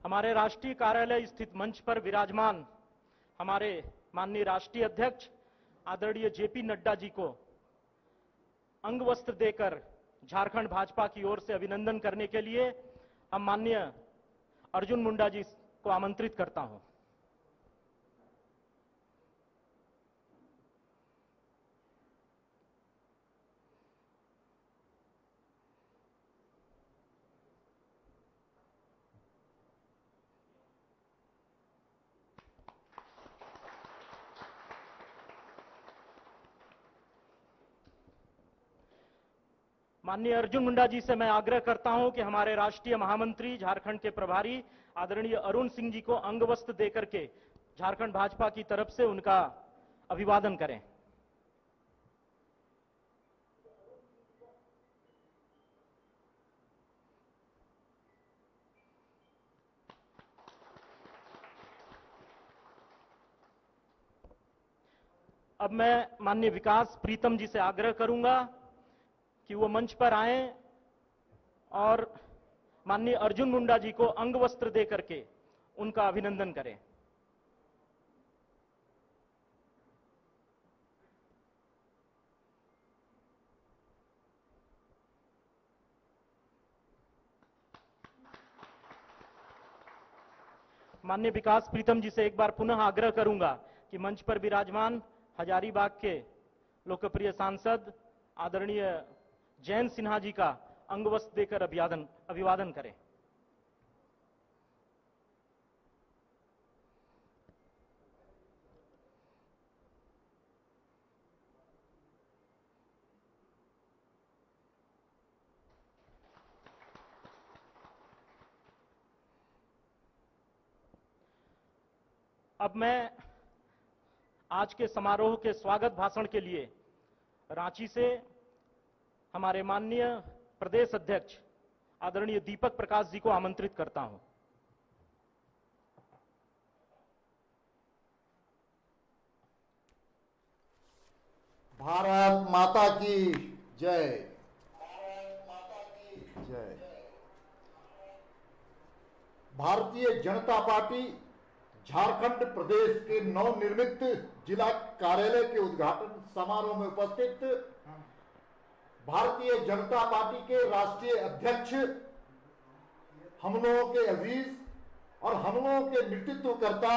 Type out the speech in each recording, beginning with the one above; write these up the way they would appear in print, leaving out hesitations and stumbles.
हमारे राष्ट्रीय कार्यालय स्थित मंच पर विराजमान हमारे माननीय राष्ट्रीय अध्यक्ष आदरणीय जेपी नड्डा जी को अंग वस्त्र देकर झारखंड भाजपा की ओर से अभिनंदन करने के लिए हम माननीय अर्जुन मुंडा जी को आमंत्रित करता हूं। माननीय अर्जुन मुंडा जी से मैं आग्रह करता हूं कि हमारे राष्ट्रीय महामंत्री झारखंड के प्रभारी आदरणीय अरुण सिंह जी को अंग वस्त्र देकर के झारखंड भाजपा की तरफ से उनका अभिवादन करें। अब मैं माननीय विकास प्रीतम जी से आग्रह करूंगा कि वो मंच पर आएं और माननीय अर्जुन मुंडा जी को अंग वस्त्र देकर के उनका अभिनंदन करें। माननीय विकास प्रीतम जी से एक बार पुनः आग्रह करूंगा कि मंच पर विराजमान हजारीबाग के लोकप्रिय सांसद आदरणीय जयंत सिन्हा जी का अंग वस्त्र देकर अभिवादन करें। अब मैं आज के समारोह के स्वागत भाषण के लिए रांची से हमारे माननीय प्रदेश अध्यक्ष आदरणीय दीपक प्रकाश जी को आमंत्रित करता हूं। भारत माता की जय। भारत माता की जय। भारतीय जनता पार्टी झारखंड प्रदेश के नवनिर्मित जिला कार्यालय के उद्घाटन समारोह में उपस्थित भारतीय जनता पार्टी के राष्ट्रीय अध्यक्ष, हम लोगों के अजीज और हम लोगों के नेतृत्वकर्ता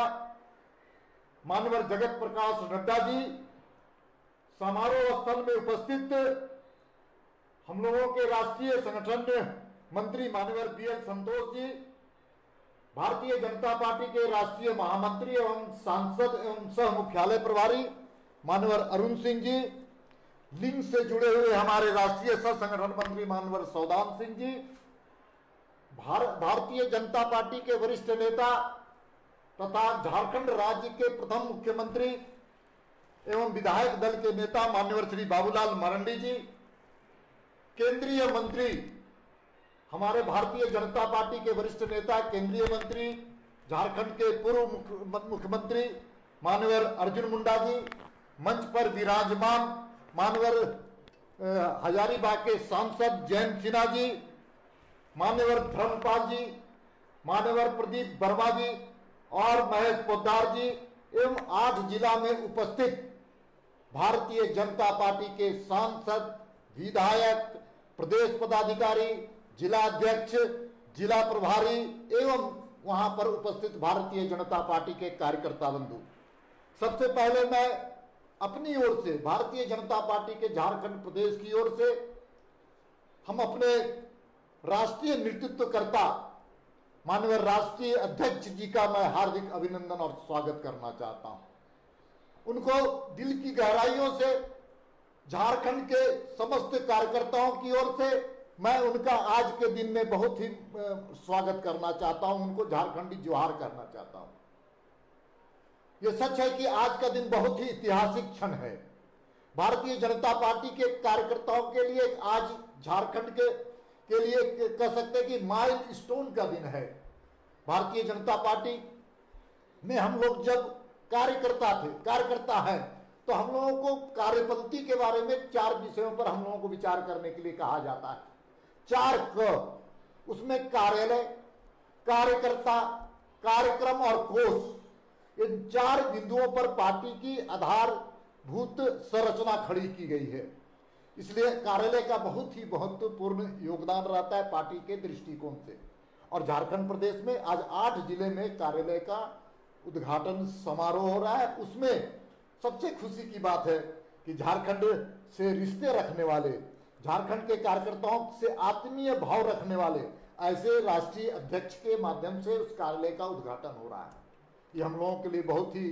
माननीय जगत प्रकाश नड्डा जी, समारोह स्थल में उपस्थित हम लोगों के राष्ट्रीय संगठन मंत्री माननीय बीएल संतोष जी, भारतीय जनता पार्टी के राष्ट्रीय महामंत्री एवं सांसद एवं सह मुख्यालय प्रभारी माननीय अरुण सिंह जी, लिंग से जुड़े हुए हमारे राष्ट्रीय सह संगठन मंत्री माननीय सौदान सिंह जी, भारतीय जनता पार्टी के वरिष्ठ नेता तथा झारखंड राज्य के प्रथम मुख्यमंत्री एवं विधायक दल के नेता माननीय श्री बाबूलाल मरांडी जी, केंद्रीय मंत्री हमारे भारतीय जनता पार्टी के वरिष्ठ नेता केंद्रीय मंत्री झारखंड के पूर्व मुख्यमंत्री माननीय अर्जुन मुंडा जी, मंच पर विराजमान माननीय हजारीबाग के सांसद जयंत सिन्हा जी, माननीय धर्मपाल जी, माननीय प्रदीप वर्मा जी और महेश पोद्दार जी एवं 8 जिला में उपस्थित भारतीय जनता पार्टी के सांसद, विधायक, प्रदेश पदाधिकारी, जिला अध्यक्ष, जिला प्रभारी एवं वहां पर उपस्थित भारतीय जनता पार्टी के कार्यकर्ता बंधु, सबसे पहले मैं अपनी ओर से भारतीय जनता पार्टी के झारखंड प्रदेश की ओर से हम अपने राष्ट्रीय नेतृत्वकर्ता माननीय राष्ट्रीय अध्यक्ष जी का मैं हार्दिक अभिनंदन और स्वागत करना चाहता हूं। उनको दिल की गहराइयों से झारखंड के समस्त कार्यकर्ताओं की ओर से मैं उनका आज के दिन में बहुत ही स्वागत करना चाहता हूं, उनको झारखंडी जोहार करना चाहता हूं। यह सच है कि आज का दिन बहुत ही ऐतिहासिक क्षण है भारतीय जनता पार्टी के कार्यकर्ताओं के लिए। आज झारखंड के लिए कह सकते हैं कि माइलस्टोन का दिन है। भारतीय जनता पार्टी में हम लोग जब कार्यकर्ता हैं तो हम लोगों को कार्यपद्धति के बारे में 4 विषयों पर हम लोगों को विचार करने के लिए कहा जाता है। 4 क, उसमें कार्यालय, कार्यकर्ता, कार्यक्रम और कोष, इन 4 बिंदुओं पर पार्टी की आधारभूत संरचना खड़ी की गई है। इसलिए कार्यालय का बहुत ही महत्वपूर्ण योगदान रहता है पार्टी के दृष्टिकोण से। और झारखंड प्रदेश में आज 8 जिले में कार्यालय का उद्घाटन समारोह हो रहा है। उसमें सबसे खुशी की बात है कि झारखंड से रिश्ते रखने वाले, झारखंड के कार्यकर्ताओं से आत्मीय भाव रखने वाले ऐसे राष्ट्रीय अध्यक्ष के माध्यम से उस कार्यालय का उद्घाटन हो रहा है। ये हम लोगों के लिए बहुत ही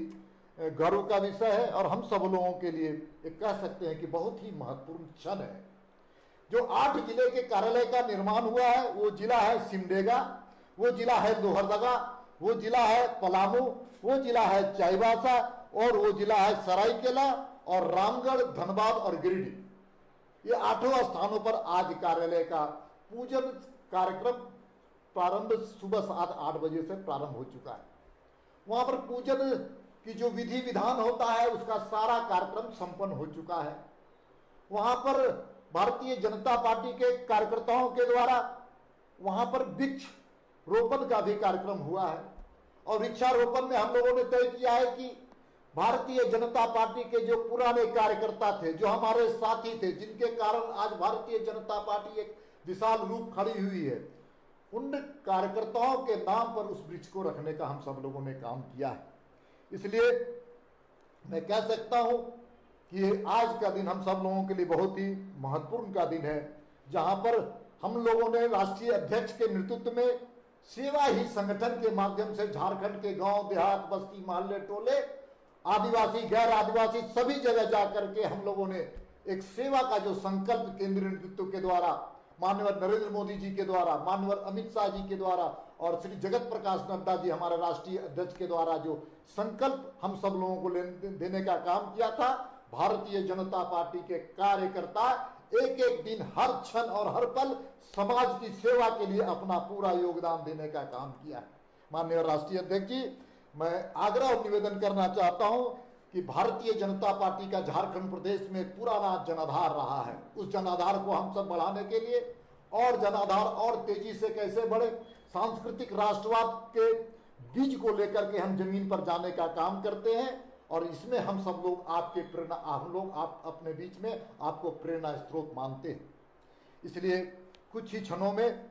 गर्व का विषय है और हम सब लोगों के लिए एक कह सकते हैं कि बहुत ही महत्वपूर्ण क्षण है। जो 8 जिले के कार्यालय का निर्माण हुआ है, वो जिला है सिमडेगा, वो जिला है लोहरदगा, वो जिला है पलामू, वो जिला है चाईबासा और वो जिला है सरायकेला और रामगढ़, धनबाद और गिरिडीह। ये 8 स्थानों पर आज कार्यालय का पूजन कार्यक्रम प्रारंभ सुबह 7-8 बजे से प्रारंभ हो चुका है। वहां पर पूजन की जो विधि विधान होता है उसका सारा कार्यक्रम संपन्न हो चुका है। वहां पर भारतीय जनता पार्टी के कार्यकर्ताओं के द्वारा वहां पर वृक्ष रोपण का भी कार्यक्रम हुआ है और वृक्षारोपण में हम लोगों ने तय किया है कि भारतीय जनता पार्टी के जो पुराने कार्यकर्ता थे, जो हमारे साथी थे, जिनके कारण आज भारतीय जनता पार्टी एक विशाल रूप खड़ी हुई है, उन कार्यकर्ताओं के नाम पर उस वृक्ष को रखने का हम सब लोगों ने काम किया है। इसलिए मैं कह सकता हूं कि आज का दिन हम सब लोगों के लिए बहुत ही महत्वपूर्ण का दिन है, जहां पर हम लोगों ने राष्ट्रीय अध्यक्ष के नेतृत्व में सेवा ही संगठन के माध्यम से झारखंड के गांव देहात, बस्ती, मोहल्ले, टोले, आदिवासी, गैर आदिवासी सभी जगह जाकर के हम लोगों ने एक सेवा का जो संकल्प केंद्रीय नेतृत्व के द्वारा, माननीय नरेंद्र मोदी जी के द्वारा, माननीय अमित शाह जी के द्वारा और श्री जगत प्रकाश नड्डा जी हमारे राष्ट्रीय अध्यक्ष के द्वारा जो संकल्प हम सब लोगों को देने का काम किया था, भारतीय जनता पार्टी के कार्यकर्ता एक एक दिन, हर क्षण और हर पल समाज की सेवा के लिए अपना पूरा योगदान देने का काम किया है। माननीय राष्ट्रीय अध्यक्ष जी, मैं आग्रह और निवेदन करना चाहता हूं कि भारतीय जनता पार्टी का झारखंड प्रदेश में पुराना जनाधार रहा है, उस जनाधार को हम सब बढ़ाने के लिए और जनाधार और तेजी से कैसे बढ़े, सांस्कृतिक राष्ट्रवाद के बीज को लेकर के हम जमीन पर जाने का काम करते हैं और इसमें हम सब लोग आपके प्रेरणा, हम लोग आप अपने बीच में आपको प्रेरणा स्रोत मानते हैं। इसलिए कुछ ही क्षणों में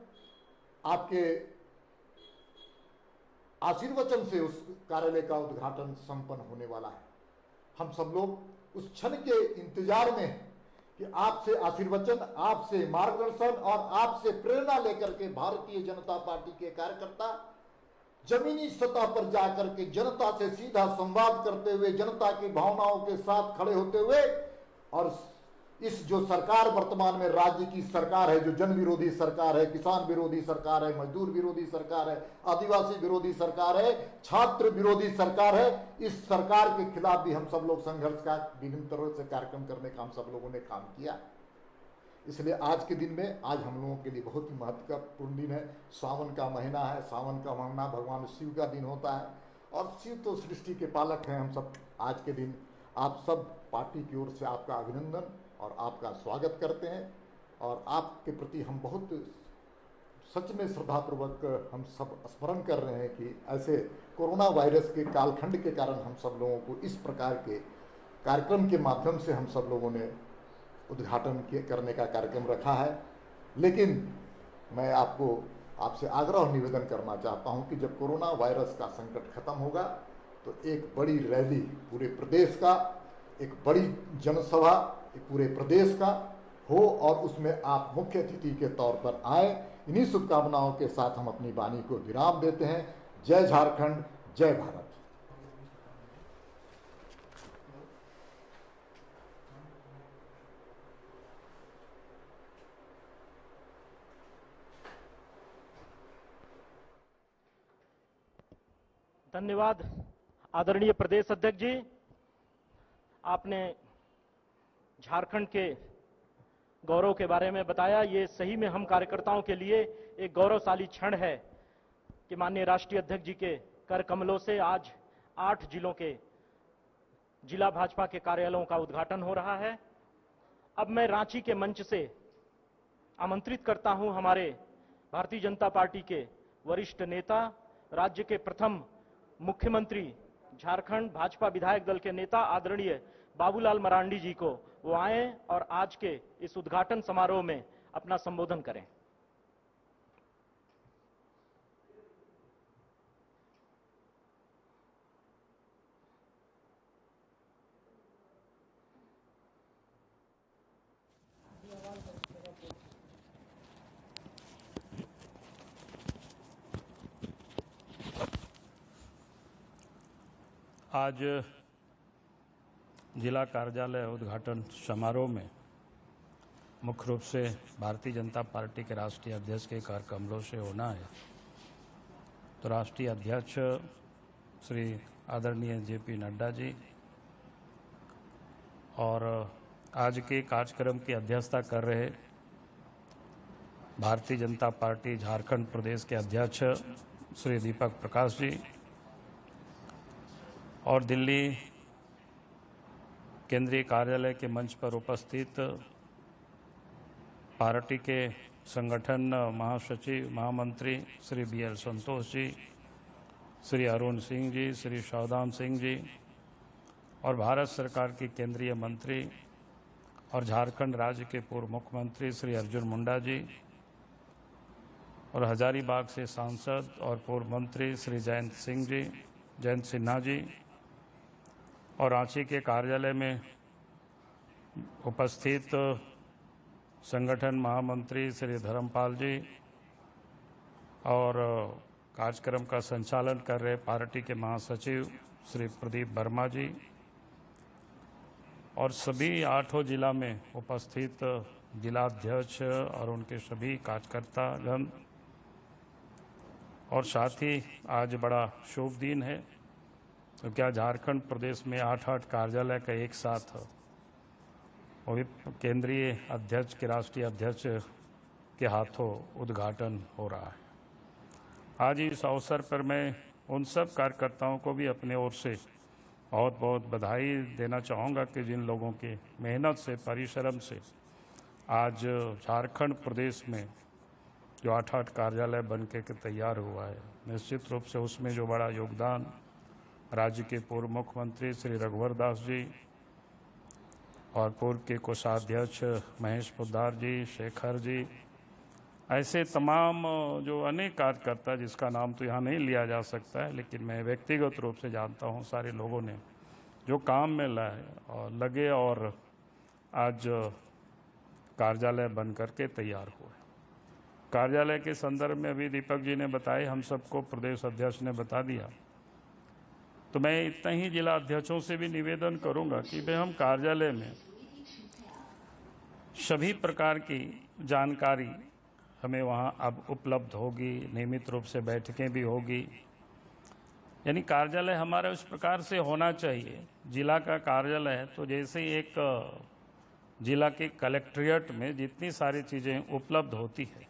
आपके आशीर्वचन से उस कार्यालय का उद्घाटन संपन्न होने वाला है। हम सब लोग उस क्षण के इंतजार में हैं कि आपसे आशीर्वचन, आपसे मार्गदर्शन और आपसे प्रेरणा लेकर के भारतीय जनता पार्टी के कार्यकर्ता जमीनी सतह पर जाकर के जनता से सीधा संवाद करते हुए, जनता की भावनाओं के साथ खड़े होते हुए और इस जो सरकार वर्तमान में राज्य की सरकार है, जो जन विरोधी सरकार है, किसान विरोधी सरकार है, मजदूर विरोधी सरकार है, आदिवासी विरोधी सरकार है, छात्र विरोधी सरकार है, इस सरकार के खिलाफ भी हम सब लोग संघर्ष का विभिन्न तरह से कार्यक्रम करने का हम सब लोगों ने काम किया। इसलिए आज के दिन में, आज हम लोगों के लिए बहुत ही महत्वपूर्ण दिन है। सावन का महीना है, सावन का महीना भगवान शिव का दिन होता है और शिव तो सृष्टि के पालक हैं। हम सब आज के दिन आप सब पार्टी की ओर से आपका अभिनंदन और आपका स्वागत करते हैं और आपके प्रति हम बहुत सच में श्रद्धापूर्वक हम सब स्मरण कर रहे हैं कि ऐसे कोरोना वायरस के कालखंड के कारण हम सब लोगों को इस प्रकार के कार्यक्रम के माध्यम से हम सब लोगों ने उद्घाटन करने का कार्यक्रम रखा है। लेकिन मैं आपसे आग्रह और निवेदन करना चाहता हूं कि जब कोरोना वायरस का संकट खत्म होगा तो एक बड़ी रैली पूरे प्रदेश का, एक बड़ी जनसभा पूरे प्रदेश का हो और उसमें आप मुख्य अतिथि के तौर पर आए। इन्हीं शुभकामनाओं के साथ हम अपनी वाणी को विराम देते हैं। जय झारखंड, जय भारत। धन्यवाद आदरणीय प्रदेश अध्यक्ष जी। आपने झारखंड के गौरव के बारे में बताया। ये सही में हम कार्यकर्ताओं के लिए एक गौरवशाली क्षण है कि माननीय राष्ट्रीय अध्यक्ष जी के कर कमलों से आज 8 जिलों के जिला भाजपा के कार्यालयों का उद्घाटन हो रहा है। अब मैं रांची के मंच से आमंत्रित करता हूं हमारे भारतीय जनता पार्टी के वरिष्ठ नेता, राज्य के प्रथम मुख्यमंत्री, झारखंड भाजपा विधायक दल के नेता आदरणीय बाबूलाल मरांडी जी को वो आए और आज के इस उद्घाटन समारोह में अपना संबोधन करें। आज जिला कार्यालय उद्घाटन समारोह में मुख्य रूप से भारतीय जनता पार्टी के राष्ट्रीय अध्यक्ष के कार्यक्रमों से होना है। तो राष्ट्रीय अध्यक्ष श्री आदरणीय जेपी नड्डा जी और आज के कार्यक्रम की अध्यक्षता कर रहे भारतीय जनता पार्टी झारखंड प्रदेश के अध्यक्ष श्री दीपक प्रकाश जी और दिल्ली केंद्रीय कार्यालय के मंच पर उपस्थित पार्टी के संगठन महासचिव महामंत्री श्री BL संतोष जी, श्री अरुण सिंह जी, श्री शौदान सिंह जी और भारत सरकार की केंद्रीय मंत्री और झारखंड राज्य के पूर्व मुख्यमंत्री श्री अर्जुन मुंडा जी और हजारीबाग से सांसद और पूर्व मंत्री श्री जयंत सिन्हा जी और रांची के कार्यालय में उपस्थित संगठन महामंत्री श्री धर्मपाल जी और कार्यक्रम का संचालन कर रहे पार्टी के महासचिव श्री प्रदीप वर्मा जी और सभी 8 जिला में उपस्थित जिलाध्यक्ष और उनके सभी कार्यकर्तागण और साथ ही आज बड़ा शुभ दिन है। तो क्या झारखंड प्रदेश में 8 कार्यालय का एक साथ वो भी केंद्रीय अध्यक्ष के राष्ट्रीय अध्यक्ष के हाथों उद्घाटन हो रहा है। आज इस अवसर पर मैं उन सब कार्यकर्ताओं को भी अपने ओर से बहुत बहुत बधाई देना चाहूँगा कि जिन लोगों की मेहनत से परिश्रम से आज झारखंड प्रदेश में जो 8 कार्यालय बन के तैयार हुआ है, निश्चित रूप से उसमें जो बड़ा योगदान राज्य के पूर्व मुख्यमंत्री श्री रघुवर दास जी और पूर्व के कोषाध्यक्ष महेश पोद्दार जी, शेखर जी, ऐसे तमाम जो अनेक कार्यकर्ता जिसका नाम तो यहाँ नहीं लिया जा सकता है, लेकिन मैं व्यक्तिगत रूप से जानता हूँ सारे लोगों ने जो काम में लगे और आज कार्यालय बन करके तैयार हुए। कार्यालय के संदर्भ में अभी दीपक जी ने बताया, हम सबको प्रदेश अध्यक्ष ने बता दिया, तो मैं इतना ही जिला अध्यक्षों से भी निवेदन करूंगा कि भाई हम कार्यालय में सभी प्रकार की जानकारी हमें वहां अब उपलब्ध होगी, नियमित रूप से बैठकें भी होगी। यानी कार्यालय हमारा उस प्रकार से होना चाहिए, जिला का कार्यालय है तो जैसे एक जिला के कलेक्ट्रेट में जितनी सारी चीज़ें उपलब्ध होती है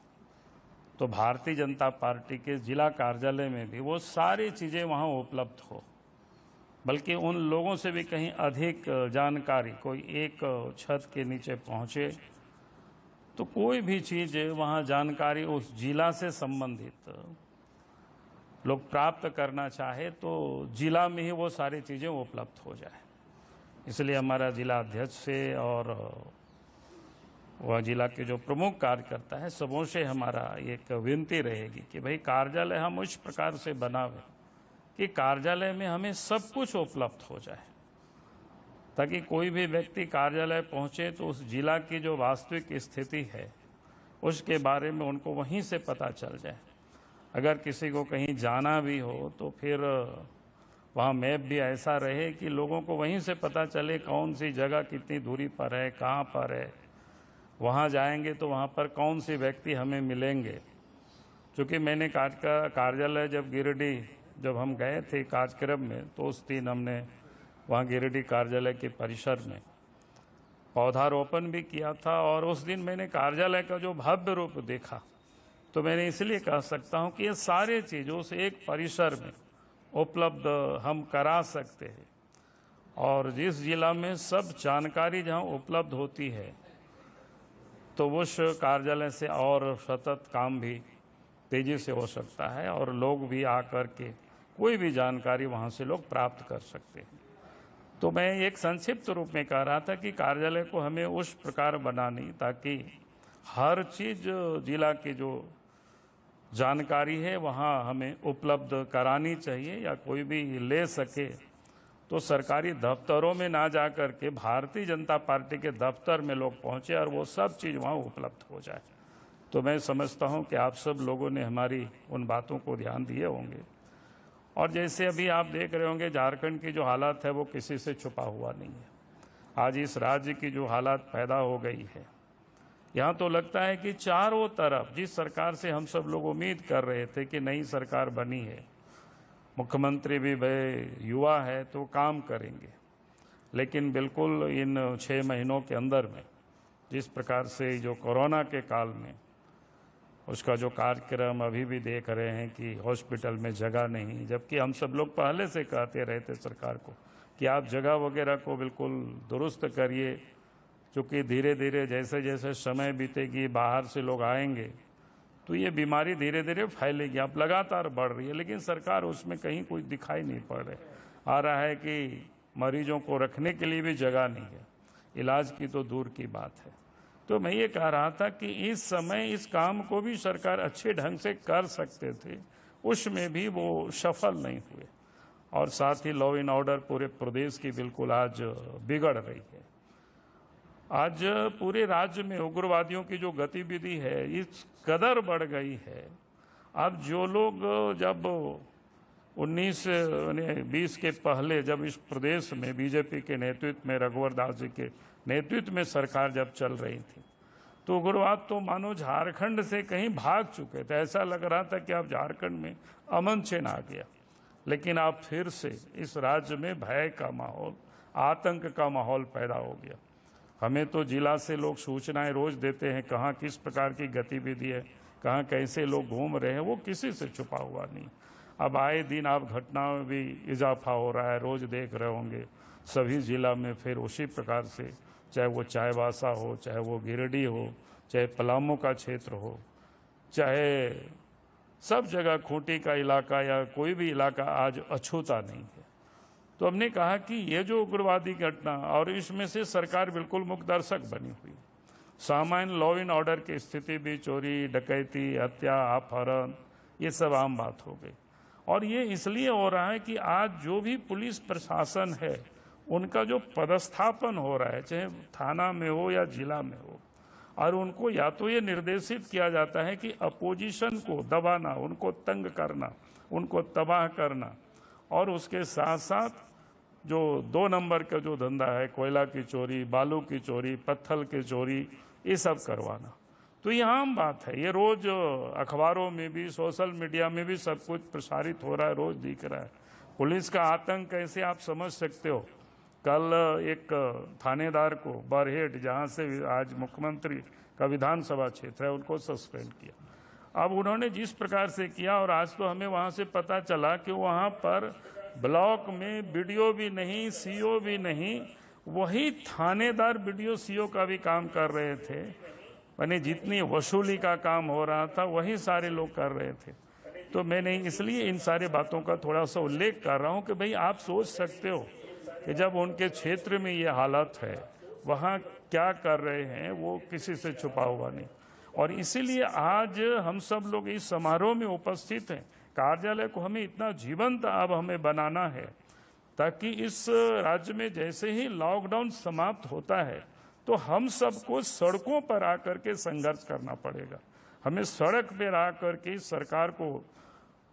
तो भारतीय जनता पार्टी के जिला कार्यालय में भी वो सारी चीज़ें वहाँ उपलब्ध हो, बल्कि उन लोगों से भी कहीं अधिक जानकारी कोई एक छत के नीचे पहुँचे तो कोई भी चीज़ वहाँ जानकारी उस जिला से संबंधित लोग प्राप्त करना चाहे तो जिला में ही वो सारी चीज़ें उपलब्ध हो जाए। इसलिए हमारा जिला अध्यक्ष से और वह जिला के जो प्रमुख कार्यकर्ता है सबों से हमारा एक विनती रहेगी कि भाई कार्यालय हम उस प्रकार से बनावें कि कार्यालय में हमें सब कुछ उपलब्ध हो जाए, ताकि कोई भी व्यक्ति कार्यालय पहुंचे तो उस जिला की जो वास्तविक स्थिति है उसके बारे में उनको वहीं से पता चल जाए। अगर किसी को कहीं जाना भी हो तो फिर वहाँ मैप भी ऐसा रहे कि लोगों को वहीं से पता चले कौन सी जगह कितनी दूरी पर है, कहाँ पर है, वहाँ जाएंगे तो वहाँ पर कौन से व्यक्ति हमें मिलेंगे। क्योंकि मैंने कार्यालय जब हम गए थे कार्यक्रम में तो उस दिन हमने वहाँ गिरिडीह कार्यालय के परिसर में पौधारोपण भी किया था और उस दिन मैंने कार्यालय का जो भव्य रूप देखा तो मैंने इसलिए कह सकता हूँ कि ये सारे चीज़ों से एक परिसर में उपलब्ध हम करा सकते हैं और जिस जिला में सब जानकारी जहाँ उपलब्ध होती है तो उस कार्यालय से और सतत काम भी तेजी से हो सकता है और लोग भी आकर के कोई भी जानकारी वहाँ से लोग प्राप्त कर सकते हैं। तो मैं एक संक्षिप्त रूप में कह रहा था कि कार्यालय को हमें उस प्रकार बनानी ताकि हर चीज़ जिला की जो जानकारी है वहाँ हमें उपलब्ध करानी चाहिए, या कोई भी ले सके तो सरकारी दफ्तरों में ना जा कर के भारतीय जनता पार्टी के दफ्तर में लोग पहुँचे और वो सब चीज़ वहाँ उपलब्ध हो जाए। तो मैं समझता हूँ कि आप सब लोगों ने हमारी उन बातों को ध्यान दिए होंगे। और जैसे अभी आप देख रहे होंगे झारखंड की जो हालत है वो किसी से छुपा हुआ नहीं है। आज इस राज्य की जो हालत पैदा हो गई है, यहाँ तो लगता है कि चारों तरफ जिस सरकार से हम सब लोग उम्मीद कर रहे थे कि नई सरकार बनी है, मुख्यमंत्री भी भाई युवा है तो काम करेंगे, लेकिन बिल्कुल इन 6 महीनों के अंदर में जिस प्रकार से जो कोरोना के काल में उसका जो कार्यक्रम अभी भी देख रहे हैं कि हॉस्पिटल में जगह नहीं, जबकि हम सब लोग पहले से कहते रहे थे सरकार को कि आप जगह वगैरह को बिल्कुल दुरुस्त करिए, क्योंकि धीरे धीरे जैसे जैसे समय बीतेगी बाहर से लोग आएंगे तो ये बीमारी धीरे धीरे फैलेगी। अब लगातार बढ़ रही है, लेकिन सरकार उसमें कहीं कोई दिखाई नहीं पड़ रहा है कि मरीजों को रखने के लिए भी जगह नहीं है, इलाज की तो दूर की बात है। तो मैं ये कह रहा था कि इस समय इस काम को भी सरकार अच्छे ढंग से कर सकते थे, उसमें भी वो सफल नहीं हुए। और साथ ही लॉ एंड ऑर्डर पूरे प्रदेश की बिल्कुल आज बिगड़ रही है। आज पूरे राज्य में उग्रवादियों की जो गतिविधि है इस कदर बढ़ गई है। अब जो लोग जब 19-20 के पहले जब इस प्रदेश में बीजेपी के नेतृत्व में रघुवर दास जी के नेतृत्व में सरकार जब चल रही थी तो उग्रवाद तो मानो झारखंड से कहीं भाग चुके थे। ऐसा लग रहा था कि अब झारखंड में अमन चैन आ गया, लेकिन अब फिर से इस राज्य में भय का माहौल, आतंक का माहौल पैदा हो गया। हमें तो जिला से लोग सूचनाएं रोज देते हैं कहाँ किस प्रकार की गतिविधि है, कहाँ कैसे लोग घूम रहे हैं, वो किसी से छुपा हुआ नहीं। अब आए दिन आप घटनाओं में भी इजाफा हो रहा है, रोज देख रहे होंगे सभी जिला में फिर उसी प्रकार से, चाहे वो चाईबासा हो, चाहे वो गिरिडीह हो, चाहे पलामू का क्षेत्र हो, चाहे सब जगह खूंटी का इलाका या कोई भी इलाका आज अछूता नहीं है। तो हमने कहा कि ये जो उग्रवादी घटना, और इसमें से सरकार बिल्कुल मुखदर्शक बनी हुई, सामान्य लॉ एंड ऑर्डर की स्थिति भी, चोरी डकैती हत्या अपहरण, ये सब आम बात हो गई। और ये इसलिए हो रहा है कि आज जो भी पुलिस प्रशासन है उनका जो पदस्थापन हो रहा है, चाहे थाना में हो या जिला में हो, और उनको या तो ये निर्देशित किया जाता है कि अपोजिशन को दबाना, उनको तंग करना, उनको तबाह करना, और उसके साथ साथ जो 2 नंबर का जो धंधा है, कोयला की चोरी, बालू की चोरी, पत्थर की चोरी, ये सब करवाना। तो ये आम बात है, ये रोज अखबारों में भी सोशल मीडिया में भी सब कुछ प्रसारित हो रहा है, रोज दिख रहा है। पुलिस का आतंक कैसे आप समझ सकते हो। कल एक थानेदार को बरहेट, जहाँ से आज मुख्यमंत्री का विधानसभा क्षेत्र है, उनको सस्पेंड किया। अब उन्होंने जिस प्रकार से किया, और आज तो हमें वहाँ से पता चला कि वहाँ पर ब्लॉक में बीडीओ भी नहीं, सीओ भी नहीं, वही थानेदार बीडीओ सीओ का भी काम कर रहे थे। यानी जितनी वसूली का काम हो रहा था वही सारे लोग कर रहे थे। तो मैंने इसलिए इन सारी बातों का थोड़ा सा उल्लेख कर रहा हूँ कि भाई आप सोच सकते हो कि जब उनके क्षेत्र में ये हालत है, वहाँ क्या कर रहे हैं, वो किसी से छुपा हुआ नहीं। और इसीलिए आज हम सब लोग इस समारोह में उपस्थित हैं। कार्यालय को हमें इतना जीवंत अब हमें बनाना है ताकि इस राज्य में जैसे ही लॉकडाउन समाप्त होता है तो हम सबको सड़कों पर आकर के संघर्ष करना पड़ेगा। हमें सड़क पर आकर के सरकार को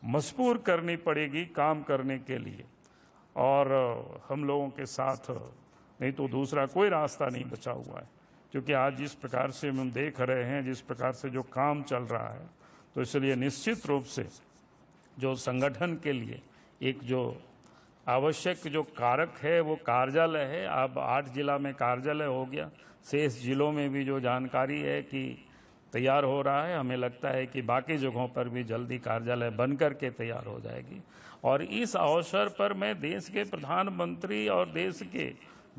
मजबूर करनी पड़ेगी काम करने के लिए, और हम लोगों के साथ नहीं तो दूसरा कोई रास्ता नहीं बचा हुआ है। क्योंकि आज जिस प्रकार से हम देख रहे हैं, जिस प्रकार से जो काम चल रहा है, तो इसलिए निश्चित रूप से जो संगठन के लिए एक जो आवश्यक जो कारक है वो कार्यालय है। अब 8 जिला में कार्यालय हो गया, शेष जिलों में भी जो जानकारी है कि तैयार हो रहा है, हमें लगता है कि बाकी जगहों पर भी जल्दी कार्यालय बनकर के तैयार हो जाएगी। और इस अवसर पर मैं देश के प्रधानमंत्री और देश के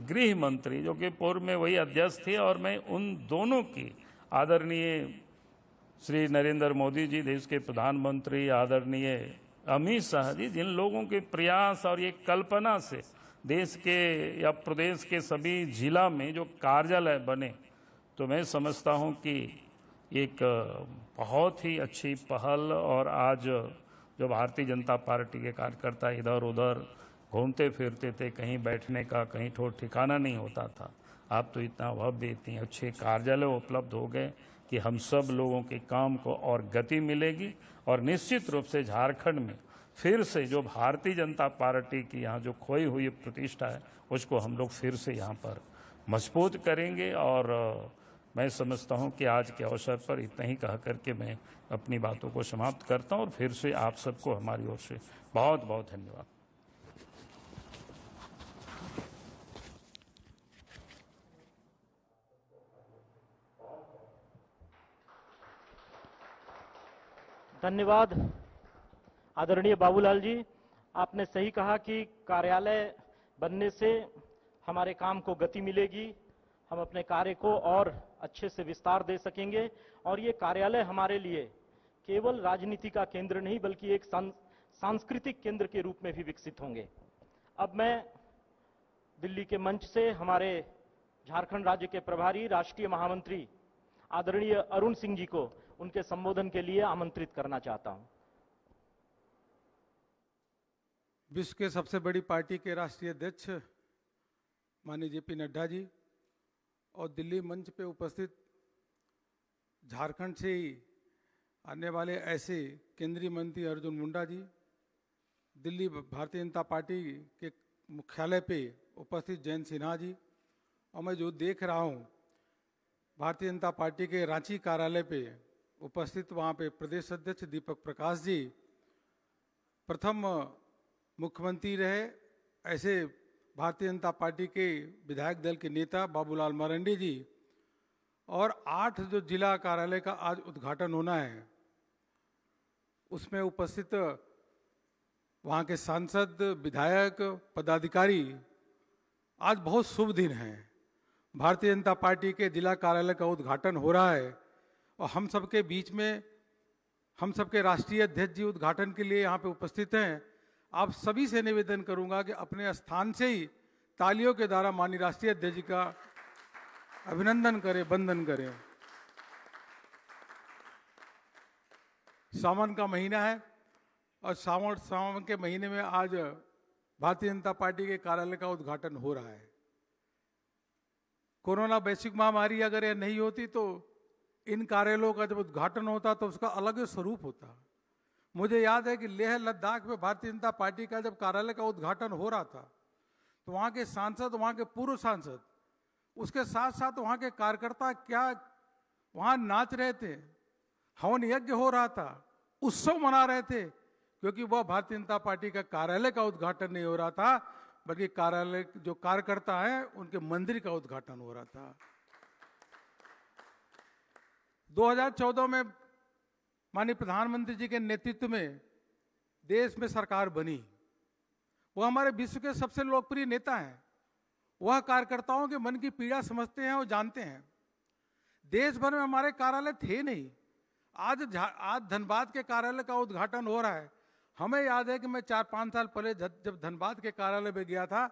गृह मंत्री, जो कि पूर्व में वही अध्यक्ष थे, और मैं उन दोनों की आदरणीय श्री नरेंद्र मोदी जी, देश के प्रधानमंत्री आदरणीय अमित शाह जी, जिन लोगों के प्रयास और ये कल्पना से देश के या प्रदेश के सभी जिला में जो कार्यालय बने, तो मैं समझता हूं कि एक बहुत ही अच्छी पहल। और आज जो भारतीय जनता पार्टी के कार्यकर्ता इधर उधर घूमते फिरते थे, कहीं बैठने का कहीं ठिकाना नहीं होता था, अब तो इतना भव्य, इतने अच्छे कार्यालय उपलब्ध हो गए कि हम सब लोगों के काम को और गति मिलेगी। और निश्चित रूप से झारखंड में फिर से जो भारतीय जनता पार्टी की यहाँ जो खोई हुई प्रतिष्ठा है, उसको हम लोग फिर से यहाँ पर मजबूत करेंगे। और मैं समझता हूँ कि आज के अवसर पर इतना ही कह करके मैं अपनी बातों को समाप्त करता हूँ और फिर से आप सबको हमारी ओर से बहुत बहुत धन्यवाद। धन्यवाद आदरणीय बाबूलाल जी। आपने सही कहा कि कार्यालय बनने से हमारे काम को गति मिलेगी, हम अपने कार्य को और अच्छे से विस्तार दे सकेंगे। और ये कार्यालय हमारे लिए केवल राजनीति का केंद्र नहीं बल्कि एक सांस्कृतिक केंद्र के रूप में भी विकसित होंगे। अब मैं दिल्ली के मंच से हमारे झारखंड राज्य के प्रभारी राष्ट्रीय महामंत्री आदरणीय अरुण सिंह जी को उनके संबोधन के लिए आमंत्रित करना चाहता हूं। विश्व के सबसे बड़ी पार्टी के राष्ट्रीय अध्यक्ष माननीय जेपी नड्डा जी और दिल्ली मंच पे उपस्थित झारखंड से ही आने वाले ऐसे केंद्रीय मंत्री अर्जुन मुंडा जी, दिल्ली भारतीय जनता पार्टी के मुख्यालय पे उपस्थित जयंत सिन्हा जी, और मैं जो देख रहा हूँ भारतीय जनता पार्टी के रांची कार्यालय पे उपस्थित वहाँ पे प्रदेश अध्यक्ष दीपक प्रकाश जी, प्रथम मुख्यमंत्री रहे ऐसे भारतीय जनता पार्टी के विधायक दल के नेता बाबूलाल मरंडी जी, और 8 जो जिला कार्यालय का आज उद्घाटन होना है उसमें उपस्थित वहाँ के सांसद, विधायक, पदाधिकारी। आज बहुत शुभ दिन है, भारतीय जनता पार्टी के जिला कार्यालय का उद्घाटन हो रहा है और हम सबके बीच में हम सबके राष्ट्रीय अध्यक्ष जी उद्घाटन के लिए यहाँ पे उपस्थित हैं। आप सभी से निवेदन करूंगा कि अपने स्थान से ही तालियों के द्वारा माननीय राष्ट्रीय अध्यक्ष जी का अभिनंदन करें, वंदन करें। सावन का महीना है और सावन के महीने में आज भारतीय जनता पार्टी के कार्यालय का उद्घाटन हो रहा है। कोरोना वैश्विक महामारी अगर यह नहीं होती तो इन कार्यालयों का जब उद्घाटन होता तो उसका अलग स्वरूप होता। मुझे याद है कि लेह लद्दाख में भारतीय जनता पार्टी का जब कार्यालय का उद्घाटन हो रहा था तो वहाँ के सांसद, वहाँ के पूर्व सांसद, उसके साथ साथ वहाँ के कार्यकर्ता क्या वहाँ नाच रहे थे, हवन यज्ञ हो रहा था, उत्सव मना रहे थे, क्योंकि वह भारतीय जनता पार्टी का कार्यालय का उद्घाटन नहीं हो रहा था बल्कि कार्यालय जो कार्यकर्ता हैं उनके मंदिर का उद्घाटन हो रहा था। 2014 में माननीय प्रधानमंत्री जी के नेतृत्व में देश में सरकार बनी। वह हमारे विश्व के सबसे लोकप्रिय नेता हैं, वह कार्यकर्ताओं के मन की पीड़ा समझते हैं और जानते हैं। देश भर में हमारे कार्यालय थे नहीं, आज धनबाद के कार्यालय का उद्घाटन हो रहा है। हमें याद है कि मैं 4-5 साल पहले जब धनबाद के कार्यालय में गया था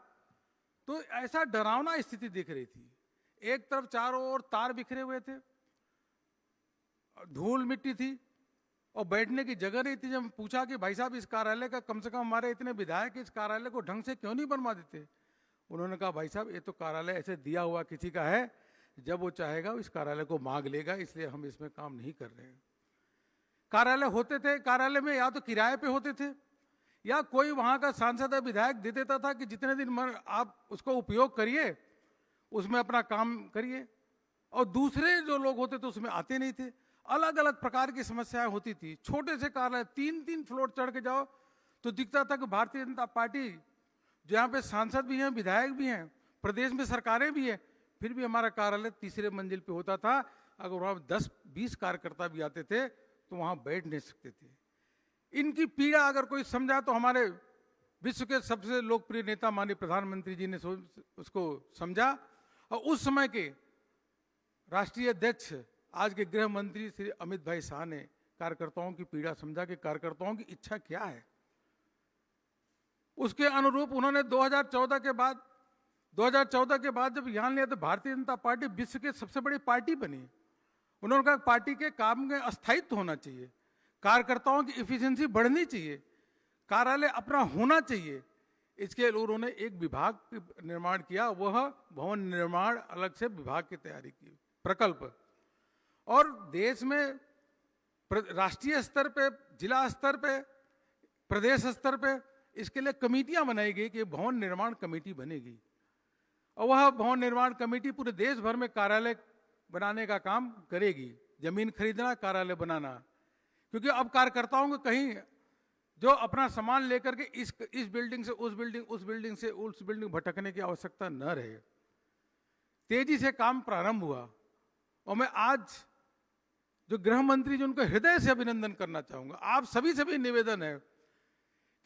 तो ऐसा डरावना स्थिति दिख रही थी। एक तरफ चारों ओर तार बिखरे हुए थे, धूल मिट्टी थी और बैठने की जगह नहीं थी। जब पूछा कि भाई साहब इस कार्यालय का कम से कम हमारे इतने विधायक इस कार्यालय को ढंग से क्यों नहीं बनवा देते, उन्होंने कहा भाई साहब ये तो कार्यालय ऐसे दिया हुआ किसी का है, जब वो चाहेगा इस कार्यालय को मांग लेगा, इसलिए हम इसमें काम नहीं कर रहे हैं। कार्यालय होते थे, कार्यालय में या तो किराए पे होते थे या कोई वहां का सांसद या विधायक दे देता था कि जितने दिन आप उसको उपयोग करिए, उसमें अपना काम करिए, और दूसरे जो लोग होते थे उसमें आते नहीं थे। अलग अलग प्रकार की समस्याएं होती थी। छोटे से कार्यालय 3-3 फ्लोर चढ़ के जाओ तो दिखता था कि भारतीय जनता पार्टी जो यहाँ पे सांसद भी हैं, विधायक भी हैं, प्रदेश में सरकारें भी हैं, फिर भी हमारा कार्यालय तीसरे मंजिल पे होता था। अगर वहाँ 10-20 कार्यकर्ता भी आते थे तो वहाँ बैठ नहीं सकते थे। इनकी पीड़ा अगर कोई समझा तो हमारे विश्व के सबसे लोकप्रिय नेता माननीय प्रधानमंत्री जी ने उसको समझा और उस समय के राष्ट्रीय अध्यक्ष आज के गृह मंत्री श्री अमित भाई शाह ने कार्यकर्ताओं की पीड़ा समझा कि कार्यकर्ताओं की इच्छा क्या है। उसके अनुरूप उन्होंने 2014 के बाद जब ज्ञान लिया तो भारतीय जनता पार्टी विश्व की सबसे बड़ी पार्टी बनी। उन्होंने कहा पार्टी के काम में अस्थायित्व होना चाहिए, कार्यकर्ताओं की इफिशिएंसी बढ़नी चाहिए, कार्यालय अपना होना चाहिए। इसके लिए उन्होंने एक विभाग निर्माण किया, वह भवन निर्माण अलग से विभाग की तैयारी की, प्रकल्प। और देश में राष्ट्रीय स्तर पे, जिला स्तर पे, प्रदेश स्तर पे इसके लिए कमेटियां बनाई गई कि भवन निर्माण कमेटी बनेगी और वह भवन निर्माण कमेटी पूरे देश भर में कार्यालय बनाने का काम करेगी, जमीन खरीदना, कार्यालय बनाना। क्योंकि अब कार्यकर्ताओं को कहीं जो अपना सामान लेकर के इस बिल्डिंग से उस बिल्डिंग, उस बिल्डिंग से उस बिल्डिंग भटकने की आवश्यकता न रहे। तेजी से काम प्रारंभ हुआ और मैं आज जो गृह मंत्री जी, उनको हृदय से अभिनंदन करना चाहूंगा। आप सभी से निवेदन है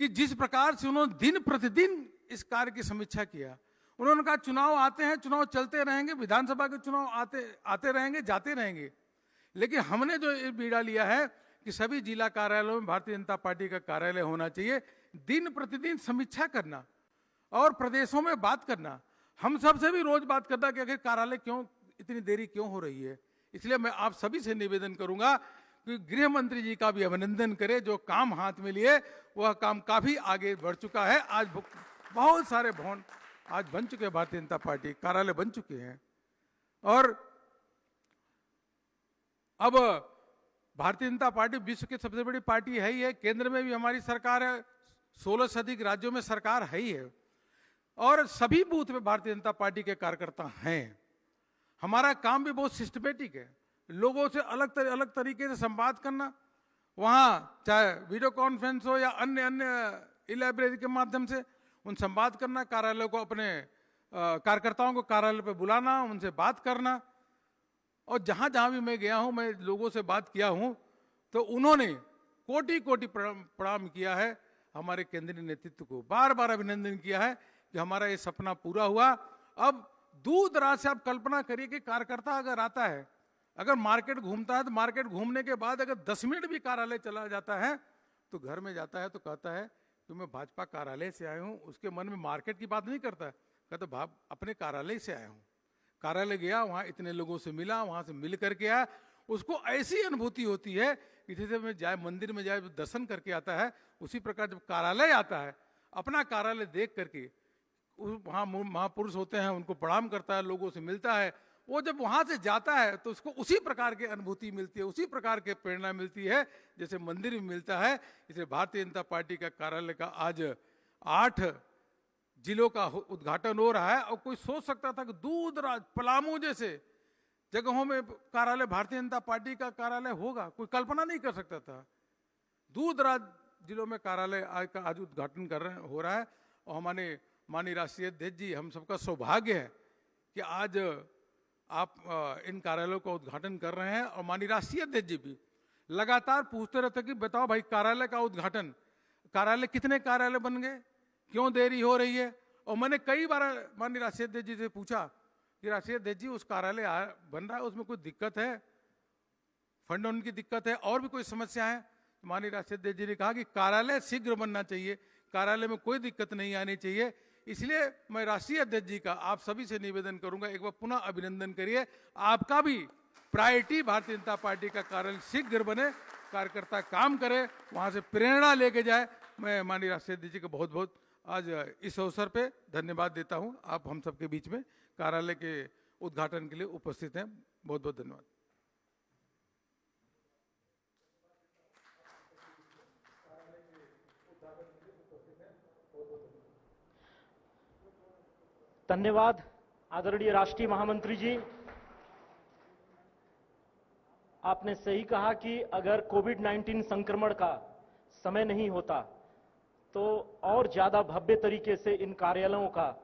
कि जिस प्रकार से उन्होंने दिन प्रतिदिन इस कार्य की समीक्षा किया। उन्होंने कहा चुनाव आते हैं, चुनाव चलते रहेंगे, विधानसभा के चुनाव आते रहेंगे, जाते रहेंगे, लेकिन हमने जो ये बीड़ा लिया है कि सभी जिला कार्यालयों में भारतीय जनता पार्टी का कार्यालय होना चाहिए। दिन प्रतिदिन समीक्षा करना और प्रदेशों में बात करना, हम सबसे भी रोज बात करना कि आखिर कार्यालय क्यों इतनी देरी क्यों हो रही है। इसलिए मैं आप सभी से निवेदन करूंगा कि गृह मंत्री जी का भी अभिनंदन करें, जो काम हाथ में लिए वह काम काफी आगे बढ़ चुका है। आज बहुत सारे भवन आज बन चुके हैं, भारतीय जनता पार्टी कार्यालय बन चुके हैं। और अब भारतीय जनता पार्टी विश्व की सबसे बड़ी पार्टी है ही है, केंद्र में भी हमारी सरकार है, 16 से अधिक राज्यों में सरकार है ही है और सभी बूथ में भारतीय जनता पार्टी के कार्यकर्ता हैं। हमारा काम भी बहुत सिस्टमेटिक है, लोगों से अलग तरीके से संवाद करना, वहाँ चाहे वीडियो कॉन्फ्रेंस हो या अन्य लाइब्रेरी के माध्यम से उन संवाद करना, कार्यालय को अपने कार्यकर्ताओं को कार्यालय पे बुलाना, उनसे बात करना। और जहाँ जहाँ भी मैं गया हूँ, मैं लोगों से बात किया हूँ तो उन्होंने कोटि कोटि प्रणाम किया है हमारे केंद्रीय नेतृत्व को, बार बार अभिनंदन किया है कि हमारा ये सपना पूरा हुआ। अब दूर दराज से आप कल्पना करिए कि कार्यकर्ता अगर आता है, अगर मार्केट घूमता है तो मार्केट घूमने के बाद अगर 10 मिनट भी कार्यालय चला जाता है तो घर में जाता है तो कहता है कि मैं भाजपा कार्यालय से आया हूँ। उसके मन में मार्केट की बात नहीं करता है, कहता भाव अपने कार्यालय से आया हूँ। कार्यालय गया, वहाँ इतने लोगों से मिला, वहाँ से मिल करके आया, उसको ऐसी अनुभूति होती है कि जैसे मैं जाए मंदिर में जाए दर्शन करके आता है, उसी प्रकार जब कार्यालय आता है, अपना कार्यालय देख करके वहाँ महापुरुष होते हैं उनको प्रणाम करता है, लोगों से मिलता है, वो जब वहाँ से जाता है तो उसको उसी प्रकार की अनुभूति मिलती है, उसी प्रकार के प्रेरणा मिलती है जैसे मंदिर में मिलता है। इसलिए भारतीय जनता पार्टी का कार्यालय का आज 8 जिलों का उद्घाटन हो रहा है। और कोई सोच सकता था कि दूर दराज पलामू जैसे जगहों में कार्यालय भारतीय जनता पार्टी का कार्यालय होगा, कोई कल्पना नहीं कर सकता था। दूर दराज जिलों में कार्यालय आज उद्घाटन हो रहा है। और हमारे माननीय राष्ट्रीय अध्यक्ष जी, हम सबका सौभाग्य है कि आज आप इन कार्यालयों का उद्घाटन कर रहे हैं। और माननीय राष्ट्रीय अध्यक्ष जी भी लगातार पूछते रहते कि बताओ भाई कार्यालय का उद्घाटन, कार्यालय कितने कार्यालय बन गए, क्यों देरी हो रही है। और मैंने कई बार माननीय राष्ट्रीय अध्यक्ष जी से पूछा कि राष्ट्रीय अध्यक्ष जी उस कार्यालय बन रहा है, उसमें कोई दिक्कत है, फंड उनकी दिक्कत है, और भी कोई समस्या है। तो माननीय राष्ट्रीय अध्यक्ष जी ने कहा कि कार्यालय शीघ्र बनना चाहिए, कार्यालय में कोई दिक्कत नहीं आनी चाहिए। इसलिए मैं राष्ट्रीय अध्यक्ष जी का आप सभी से निवेदन करूंगा, एक बार पुनः अभिनंदन करिए। आपका भी प्रायोरिटी भारतीय जनता पार्टी का कार्यालय शीघ्र बने, कार्यकर्ता काम करे, वहां से प्रेरणा लेके जाए। मैं माननीय राष्ट्रीय अध्यक्ष जी को बहुत बहुत आज इस अवसर पे धन्यवाद देता हूं। आप हम सबके बीच में कार्यालय के उद्घाटन के लिए उपस्थित हैं, बहुत बहुत धन्यवाद। धन्यवाद आदरणीय राष्ट्रीय महामंत्री जी। आपने सही कहा कि अगर कोविड-19 संक्रमण का समय नहीं होता तो और ज्यादा भव्य तरीके से इन कार्यालयों का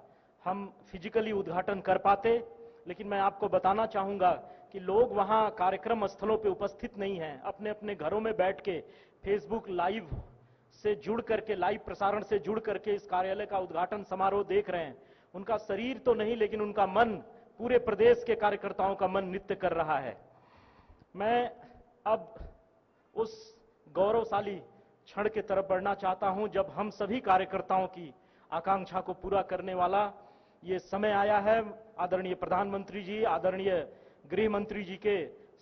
हम फिजिकली उद्घाटन कर पाते। लेकिन मैं आपको बताना चाहूंगा कि लोग वहां कार्यक्रम स्थलों पे उपस्थित नहीं हैं, अपने अपने घरों में बैठ के फेसबुक लाइव से जुड़ करके, लाइव प्रसारण से जुड़ करके इस कार्यालय का उद्घाटन समारोह देख रहे हैं। उनका शरीर तो नहीं, लेकिन उनका मन, पूरे प्रदेश के कार्यकर्ताओं का मन नृत्य कर रहा है। मैं अब उस गौरवशाली क्षण की तरफ बढ़ना चाहता हूं जब हम सभी कार्यकर्ताओं की आकांक्षा को पूरा करने वाला ये समय आया है। आदरणीय प्रधानमंत्री जी, आदरणीय गृह मंत्री जी के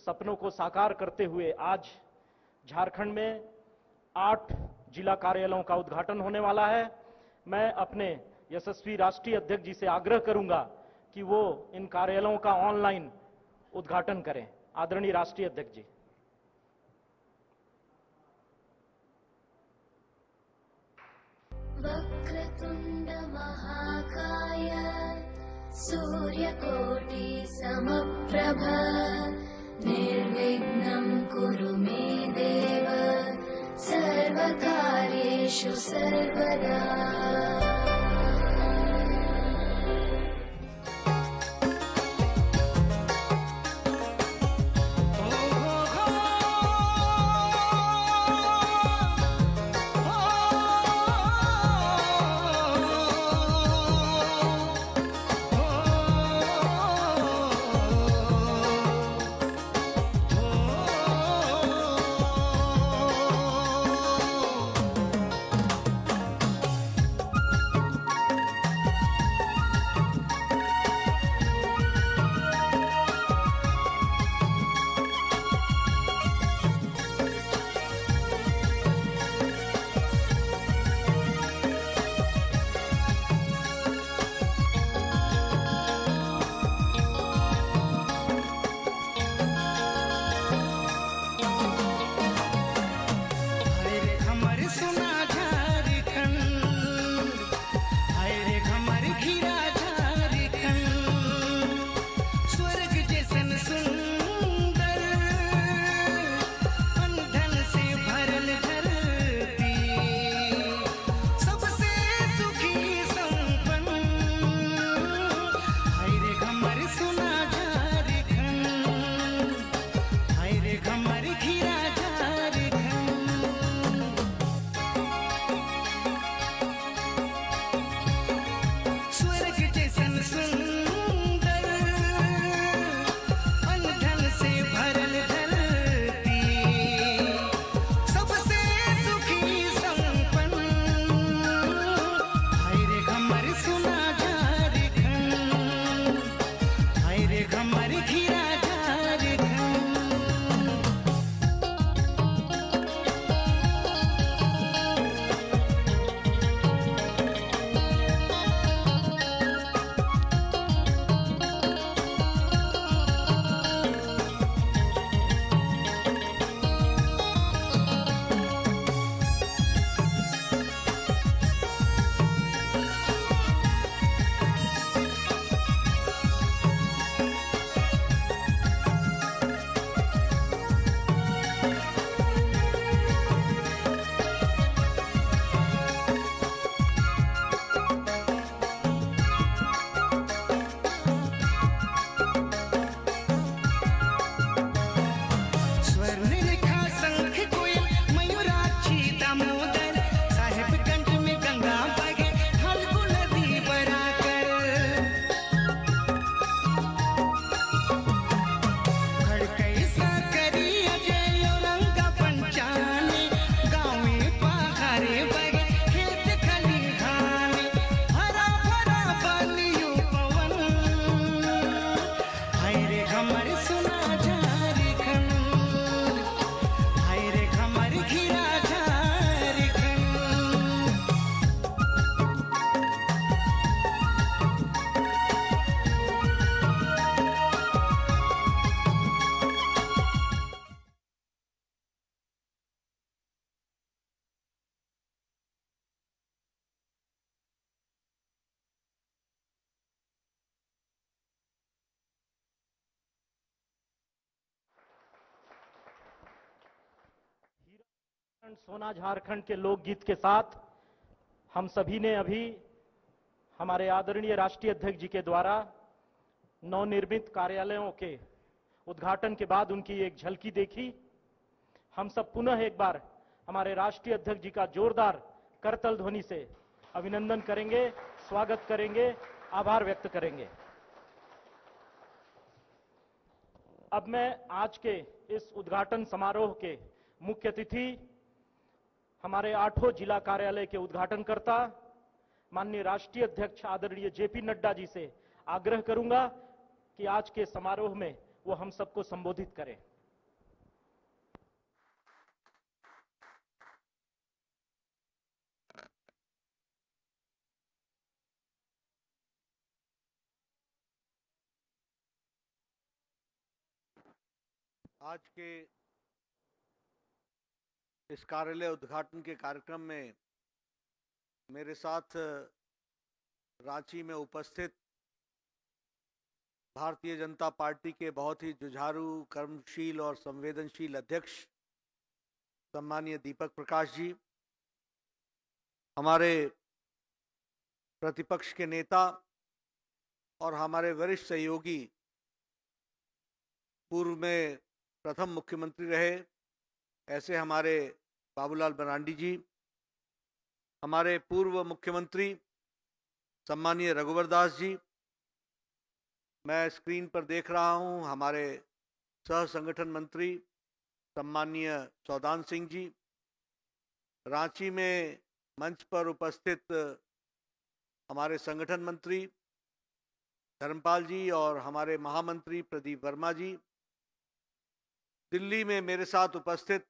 सपनों को साकार करते हुए आज झारखंड में 8 जिला कार्यालयों का उद्घाटन होने वाला है। मैं अपने यशस्वी राष्ट्रीय अध्यक्ष जी से आग्रह करूंगा कि वो इन कार्यालयों का ऑनलाइन उद्घाटन करें। आदरणीय राष्ट्रीय अध्यक्ष जी। वक्रतुंड महाकाय सूर्यकोटि समप्रभ निर्विघ्नं कुरु मे देव सर्वकार्येषु सर्वदा। सोना झारखंड के लोकगीत के साथ हम सभी ने अभी हमारे आदरणीय राष्ट्रीय अध्यक्ष जी के द्वारा नवनिर्मित कार्यालयों के उद्घाटन के बाद उनकी एक झलकी देखी। हम सब पुनः एक बार हमारे राष्ट्रीय अध्यक्ष जी का जोरदार करतल ध्वनि से अभिनंदन करेंगे, स्वागत करेंगे, आभार व्यक्त करेंगे। अब मैं आज के इस उद्घाटन समारोह के मुख्य अतिथि हमारे 8 जिला कार्यालय के उद्घाटनकर्ता माननीय राष्ट्रीय अध्यक्ष आदरणीय जेपी नड्डा जी से आग्रह करूंगा कि आज के समारोह में वो हम सबको संबोधित करें। आज के इस कार्यालय उद्घाटन के कार्यक्रम में मेरे साथ रांची में उपस्थित भारतीय जनता पार्टी के बहुत ही जुझारू, कर्मशील और संवेदनशील अध्यक्ष सम्मानीय दीपक प्रकाश जी, हमारे प्रतिपक्ष के नेता और हमारे वरिष्ठ सहयोगी, पूर्व में प्रथम मुख्यमंत्री रहे ऐसे हमारे बाबूलाल मरांडी जी, हमारे पूर्व मुख्यमंत्री सम्मानीय रघुवर दास जी, मैं स्क्रीन पर देख रहा हूं हमारे सह संगठन मंत्री सम्मानीय सौदान सिंह जी, रांची में मंच पर उपस्थित हमारे संगठन मंत्री धर्मपाल जी और हमारे महामंत्री प्रदीप वर्मा जी, दिल्ली में मेरे साथ उपस्थित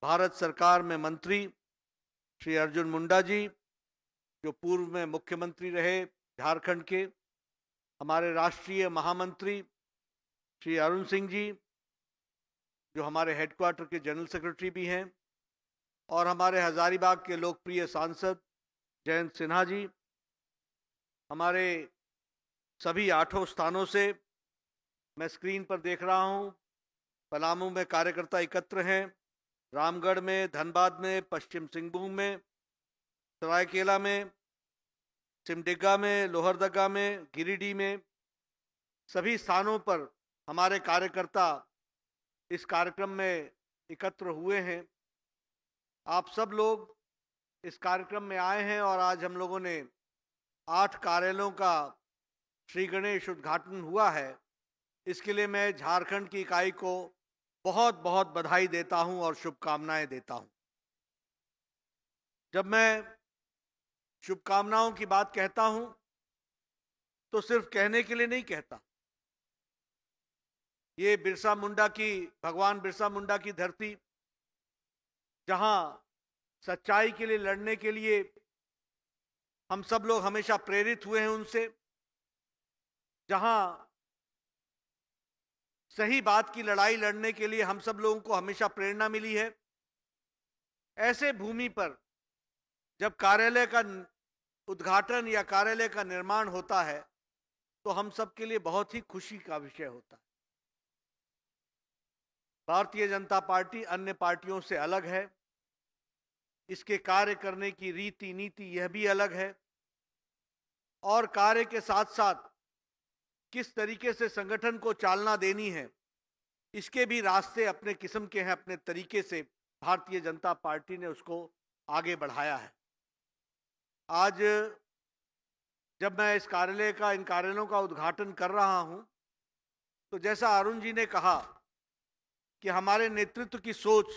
भारत सरकार में मंत्री श्री अर्जुन मुंडा जी, जो पूर्व में मुख्यमंत्री रहे झारखंड के, हमारे राष्ट्रीय महामंत्री श्री अरुण सिंह जी, जो हमारे हेडक्वार्टर के जनरल सेक्रेटरी भी हैं, और हमारे हजारीबाग के लोकप्रिय सांसद जयंत सिन्हा जी, हमारे सभी 8 स्थानों से मैं स्क्रीन पर देख रहा हूं। पलामू में कार्यकर्ता एकत्र हैं, रामगढ़ में, धनबाद में, पश्चिम सिंहभूम में, सरायकेला में, सिमडेगा में, लोहरदगा में, गिरिडीह में, सभी स्थानों पर हमारे कार्यकर्ता इस कार्यक्रम में एकत्र हुए हैं। आप सब लोग इस कार्यक्रम में आए हैं और आज हम लोगों ने 8 कार्यालयों का श्री गणेश उद्घाटन हुआ है। इसके लिए मैं झारखंड की इकाई को बहुत बहुत बधाई देता हूं और शुभकामनाएं देता हूं। जब मैं शुभकामनाओं की बात कहता हूं तो सिर्फ कहने के लिए नहीं कहता। ये भगवान बिरसा मुंडा की धरती, जहां सच्चाई के लिए लड़ने के लिए हम सब लोग हमेशा प्रेरित हुए हैं उनसे, जहां सही बात की लड़ाई लड़ने के लिए हम सब लोगों को हमेशा प्रेरणा मिली है, ऐसे भूमि पर जब कार्यालय का उद्घाटन या कार्यालय का निर्माण होता है तो हम सब के लिए बहुत ही खुशी का विषय होता है। भारतीय जनता पार्टी अन्य पार्टियों से अलग है, इसके कार्य करने की रीति नीति यह भी अलग है, और कार्य के साथ साथ किस तरीके से संगठन को चालना देनी है, इसके भी रास्ते अपने किस्म के हैं। अपने तरीके से भारतीय जनता पार्टी ने उसको आगे बढ़ाया है। आज जब मैं इन कार्यालयों का उद्घाटन कर रहा हूं, तो जैसा अरुण जी ने कहा कि हमारे नेतृत्व की सोच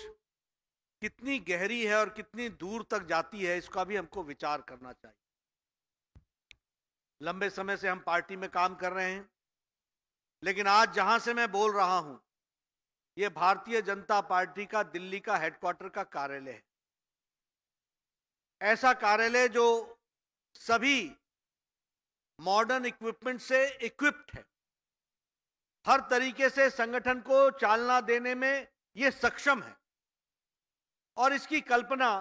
कितनी गहरी है और कितनी दूर तक जाती है, इसका भी हमको विचार करना चाहिए। लंबे समय से हम पार्टी में काम कर रहे हैं, लेकिन आज जहां से मैं बोल रहा हूं, यह भारतीय जनता पार्टी का दिल्ली का हेडक्वार्टर का कार्यालय है। ऐसा कार्यालय जो सभी मॉडर्न इक्विपमेंट से इक्विप्ड है, हर तरीके से संगठन को चालना देने में यह सक्षम है। और इसकी कल्पना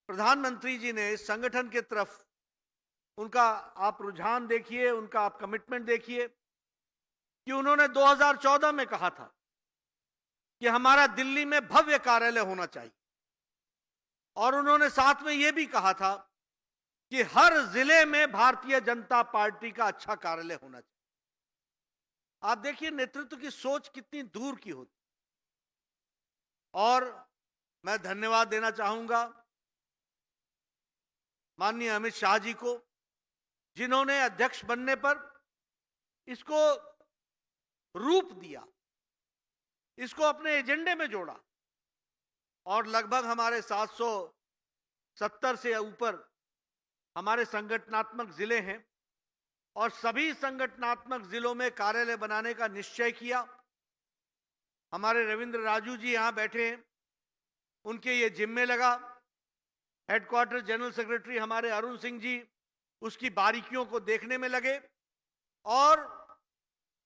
प्रधानमंत्री जी ने संगठन के तरफ, उनका आप रुझान देखिए, उनका आप कमिटमेंट देखिए कि उन्होंने 2014 में कहा था कि हमारा दिल्ली में भव्य कार्यालय होना चाहिए, और उन्होंने साथ में यह भी कहा था कि हर जिले में भारतीय जनता पार्टी का अच्छा कार्यालय होना चाहिए। आप देखिए नेतृत्व की सोच कितनी दूर की होती। और मैं धन्यवाद देना चाहूंगा माननीय अमित शाह जी को, जिन्होंने अध्यक्ष बनने पर इसको रूप दिया इसको अपने एजेंडे में जोड़ा और लगभग हमारे 770 से ऊपर हमारे संगठनात्मक जिले हैं और सभी संगठनात्मक जिलों में कार्यालय बनाने का निश्चय किया। हमारे रविंद्र राजू जी यहां बैठे हैं, उनके ये जिम्मे लगा। हेडक्वार्टर जनरल सेक्रेटरी हमारे अरुण सिंह जी उसकी बारीकियों को देखने में लगे और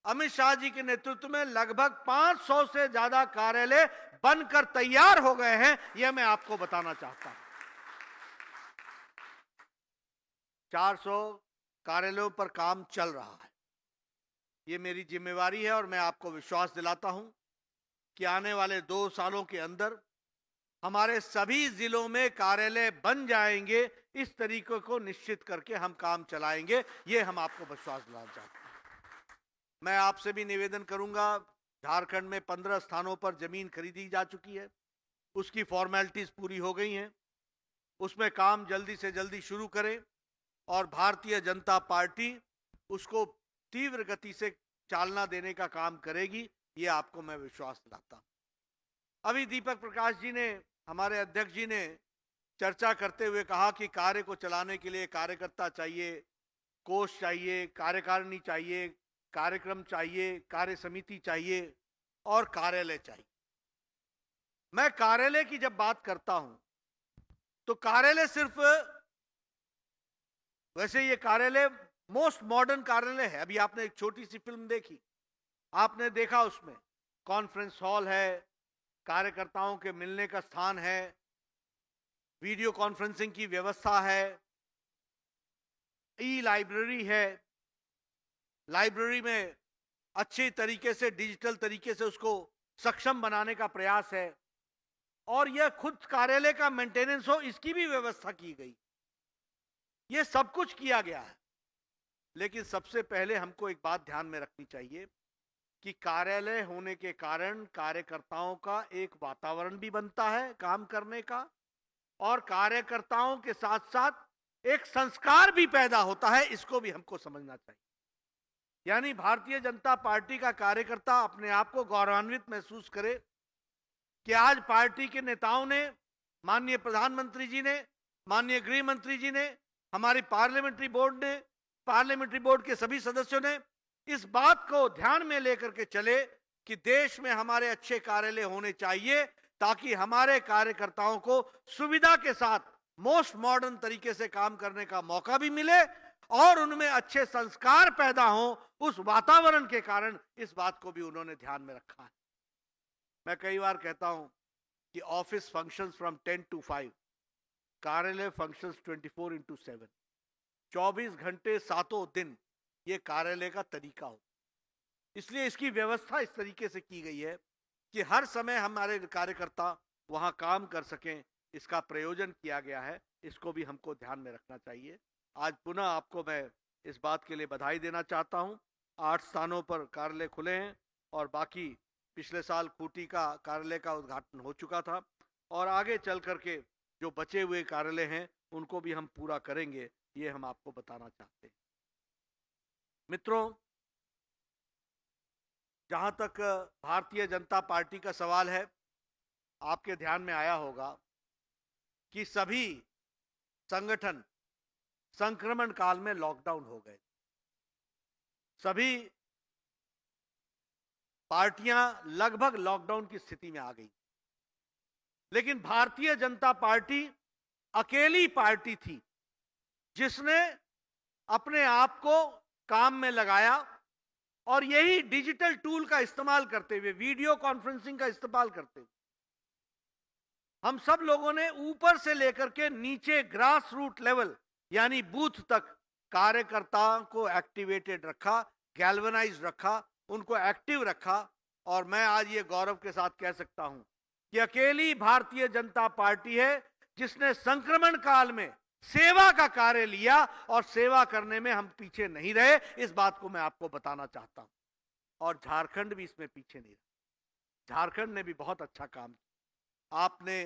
अमित शाह जी के नेतृत्व में लगभग 500 से ज्यादा कार्यालय बनकर तैयार हो गए हैं, यह मैं आपको बताना चाहता हूं। 400 कार्यालयों पर काम चल रहा है। ये मेरी जिम्मेवारी है और मैं आपको विश्वास दिलाता हूं कि आने वाले 2 सालों के अंदर हमारे सभी जिलों में कार्यालय बन जाएंगे। इस तरीके को निश्चित करके हम काम चलाएंगे, ये हम आपको विश्वास दिलाना चाहते हैं। मैं आपसे भी निवेदन करूंगा, झारखंड में 15 स्थानों पर जमीन खरीदी जा चुकी है, उसकी फॉर्मेलिटीज पूरी हो गई हैं, उसमें काम जल्दी से जल्दी शुरू करें और भारतीय जनता पार्टी उसको तीव्र गति से चालना देने का काम करेगी, ये आपको मैं विश्वास दिलाता हूं। अभी दीपक प्रकाश जी ने, हमारे अध्यक्ष जी ने चर्चा करते हुए कहा कि कार्य को चलाने के लिए कार्यकर्ता चाहिए, कोष चाहिए, कार्यकारिणी चाहिए, कार्यक्रम चाहिए, कार्य समिति चाहिए और कार्यालय चाहिए। मैं कार्यालय की जब बात करता हूं तो कार्यालय सिर्फ, वैसे ये कार्यालय मोस्ट मॉडर्न कार्यालय है। अभी आपने एक छोटी सी फिल्म देखी, आपने देखा उसमें कॉन्फ्रेंस हॉल है, कार्यकर्ताओं के मिलने का स्थान है, वीडियो कॉन्फ्रेंसिंग की व्यवस्था है, ई लाइब्रेरी है, लाइब्रेरी में अच्छे तरीके से डिजिटल तरीके से उसको सक्षम बनाने का प्रयास है और यह खुद कार्यालय का मेंटेनेंस हो, इसकी भी व्यवस्था की गई। यह सब कुछ किया गया है। लेकिन सबसे पहले हमको एक बात ध्यान में रखनी चाहिए कि कार्यालय होने के कारण कार्यकर्ताओं का एक वातावरण भी बनता है काम करने का और कार्यकर्ताओं के साथ साथ एक संस्कार भी पैदा होता है, इसको भी हमको समझना चाहिए। यानी भारतीय जनता पार्टी का कार्यकर्ता अपने आप को गौरवान्वित महसूस करे कि आज पार्टी के नेताओं ने, माननीय प्रधानमंत्री जी ने, माननीय गृह मंत्री जी ने, हमारी पार्लियामेंट्री बोर्ड के सभी सदस्यों ने इस बात को ध्यान में लेकर के चले कि देश में हमारे अच्छे कार्यालय होने चाहिए ताकि हमारे कार्यकर्ताओं को सुविधा के साथ मोस्ट मॉडर्न तरीके से काम करने का मौका भी मिले और उनमें अच्छे संस्कार पैदा हो। उस वातावरण के कारण इस बात को भी उन्होंने ध्यान में रखा है। मैं कई बार कहता हूं कि ऑफिस फंक्शंस फ्रॉम 10 to 5, कार्यालय फंक्शंस 24/7, 24 घंटे 7 दिन ये कार्यालय का तरीका हो। इसलिए इसकी व्यवस्था इस तरीके से की गई है कि हर समय हमारे कार्यकर्ता वहां काम कर सकें, इसका प्रयोजन किया गया है। इसको भी हमको ध्यान में रखना चाहिए। आज पुनः आपको मैं इस बात के लिए बधाई देना चाहता हूं। 8 स्थानों पर कार्यालय खुले हैं और बाकी पिछले साल खूंटी का कार्यालय का उद्घाटन हो चुका था और आगे चल करके जो बचे हुए कार्यालय हैं उनको भी हम पूरा करेंगे, ये हम आपको बताना चाहते हैं। मित्रों, जहां तक भारतीय जनता पार्टी का सवाल है, आपके ध्यान में आया होगा कि सभी संगठन संक्रमण काल में लॉकडाउन हो गए। सभी पार्टियां लगभग लॉकडाउन की स्थिति में आ गई, लेकिन भारतीय जनता पार्टी अकेली पार्टी थी जिसने अपने आप को काम में लगाया और यही डिजिटल टूल का इस्तेमाल करते हुए, वीडियो कॉन्फ्रेंसिंग का इस्तेमाल करते हुए हम सब लोगों ने ऊपर से लेकर के नीचे ग्रास रूट लेवल यानी बूथ तक कार्यकर्ताओं को एक्टिवेटेड रखा, गैल्वेनाइज रखा, उनको एक्टिव रखा। और मैं आज ये गौरव के साथ कह सकता हूं कि अकेली भारतीय जनता पार्टी है जिसने संक्रमण काल में सेवा का कार्य लिया और सेवा करने में हम पीछे नहीं रहे। इस बात को मैं आपको बताना चाहता हूं और झारखंड भी इसमें पीछे नहीं रहा। झारखंड ने भी बहुत अच्छा काम किया। आपने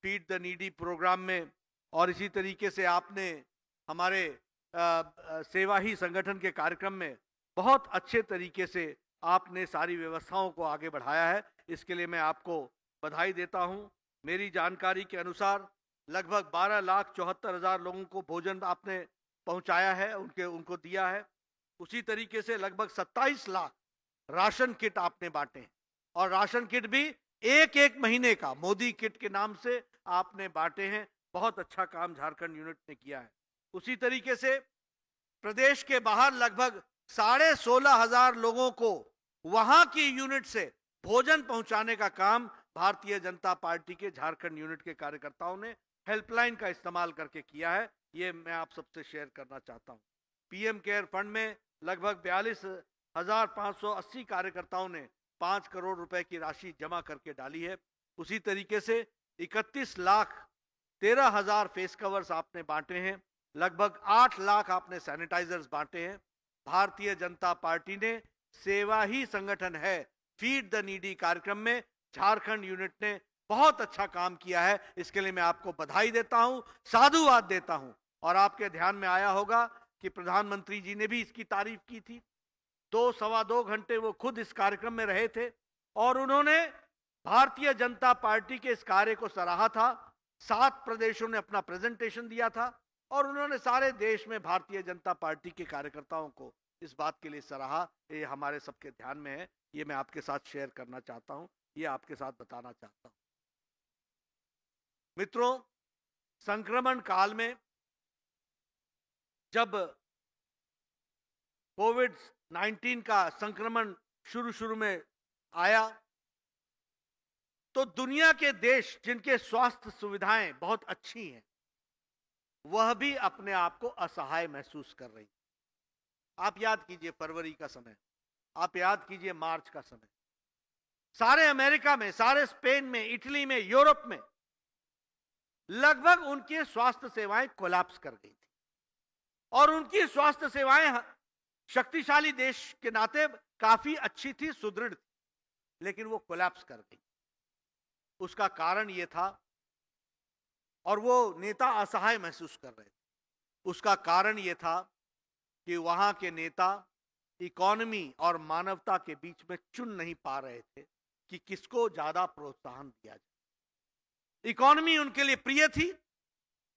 फीड द नीडी प्रोग्राम में और इसी तरीके से आपने हमारे सेवा ही संगठन के कार्यक्रम में बहुत अच्छे तरीके से आपने सारी व्यवस्थाओं को आगे बढ़ाया है, इसके लिए मैं आपको बधाई देता हूं। मेरी जानकारी के अनुसार लगभग 12,74,000 लोगों को भोजन आपने पहुंचाया है, उनको दिया है। उसी तरीके से लगभग 27 लाख राशन किट आपने बांटे हैं, और राशन किट भी एक महीने का मोदी किट के नाम से आपने बांटे हैं। बहुत अच्छा काम झारखंड यूनिट ने किया है। उसी तरीके से प्रदेश के बाहर लगभग 16,500 लोगों को वहां की यूनिट से भोजन पहुंचाने का काम भारतीय जनता पार्टी के झारखंड यूनिट के कार्यकर्ताओं ने हेल्पलाइन का इस्तेमाल करके किया है। ये मैं आप सबसे शेयर करना चाहता हूं। पीएम केयर फंड में लगभग 42,580 कार्यकर्ताओं ने 5 करोड़ रुपए की राशि जमा करके डाली है। उसी तरीके से 31,13,000 फेस कवर्स आपने बांटे हैं। लगभग 8 लाख आपने सैनिटाइजर्स बांटे हैं। भारतीय जनता पार्टी ने सेवा ही संगठन है, फीड द नीडी कार्यक्रम में झारखंड यूनिट ने बहुत अच्छा काम किया है। इसके लिए मैं आपको बधाई देता हूं, साधुवाद देता हूं। और आपके ध्यान में आया होगा कि प्रधानमंत्री जी ने भी इसकी तारीफ की थी। 2-2.25 घंटे वो खुद इस कार्यक्रम में रहे थे और उन्होंने भारतीय जनता पार्टी के इस कार्य को सराहा था। 7 प्रदेशों ने अपना प्रेजेंटेशन दिया था और उन्होंने सारे देश में भारतीय जनता पार्टी के कार्यकर्ताओं को इस बात के लिए सराहा। ये हमारे सबके ध्यान में है, ये मैं आपके साथ शेयर करना चाहता हूं, ये आपके साथ बताना चाहता हूं। मित्रों, संक्रमण काल में जब कोविड-19 का संक्रमण शुरू में आया तो दुनिया के देश जिनके स्वास्थ्य सुविधाएं बहुत अच्छी हैं, वह भी अपने आप को असहाय महसूस कर रही। आप याद कीजिए फरवरी का समय, आप याद कीजिए मार्च का समय। सारे अमेरिका में, सारे स्पेन में, इटली में, यूरोप में लगभग उनकी स्वास्थ्य सेवाएं कोलैप्स कर गई थी। और उनकी स्वास्थ्य सेवाएं शक्तिशाली देश के नाते काफी अच्छी थी, सुदृढ़ थी, लेकिन वो कोलैप्स कर गई। उसका कारण ये था, और वो नेता असहाय महसूस कर रहे थे, उसका कारण ये था कि वहां के नेता इकोनॉमी और मानवता के बीच में चुन नहीं पा रहे थे कि किसको ज्यादा प्रोत्साहन दिया जाए। इकोनॉमी उनके लिए प्रिय थी,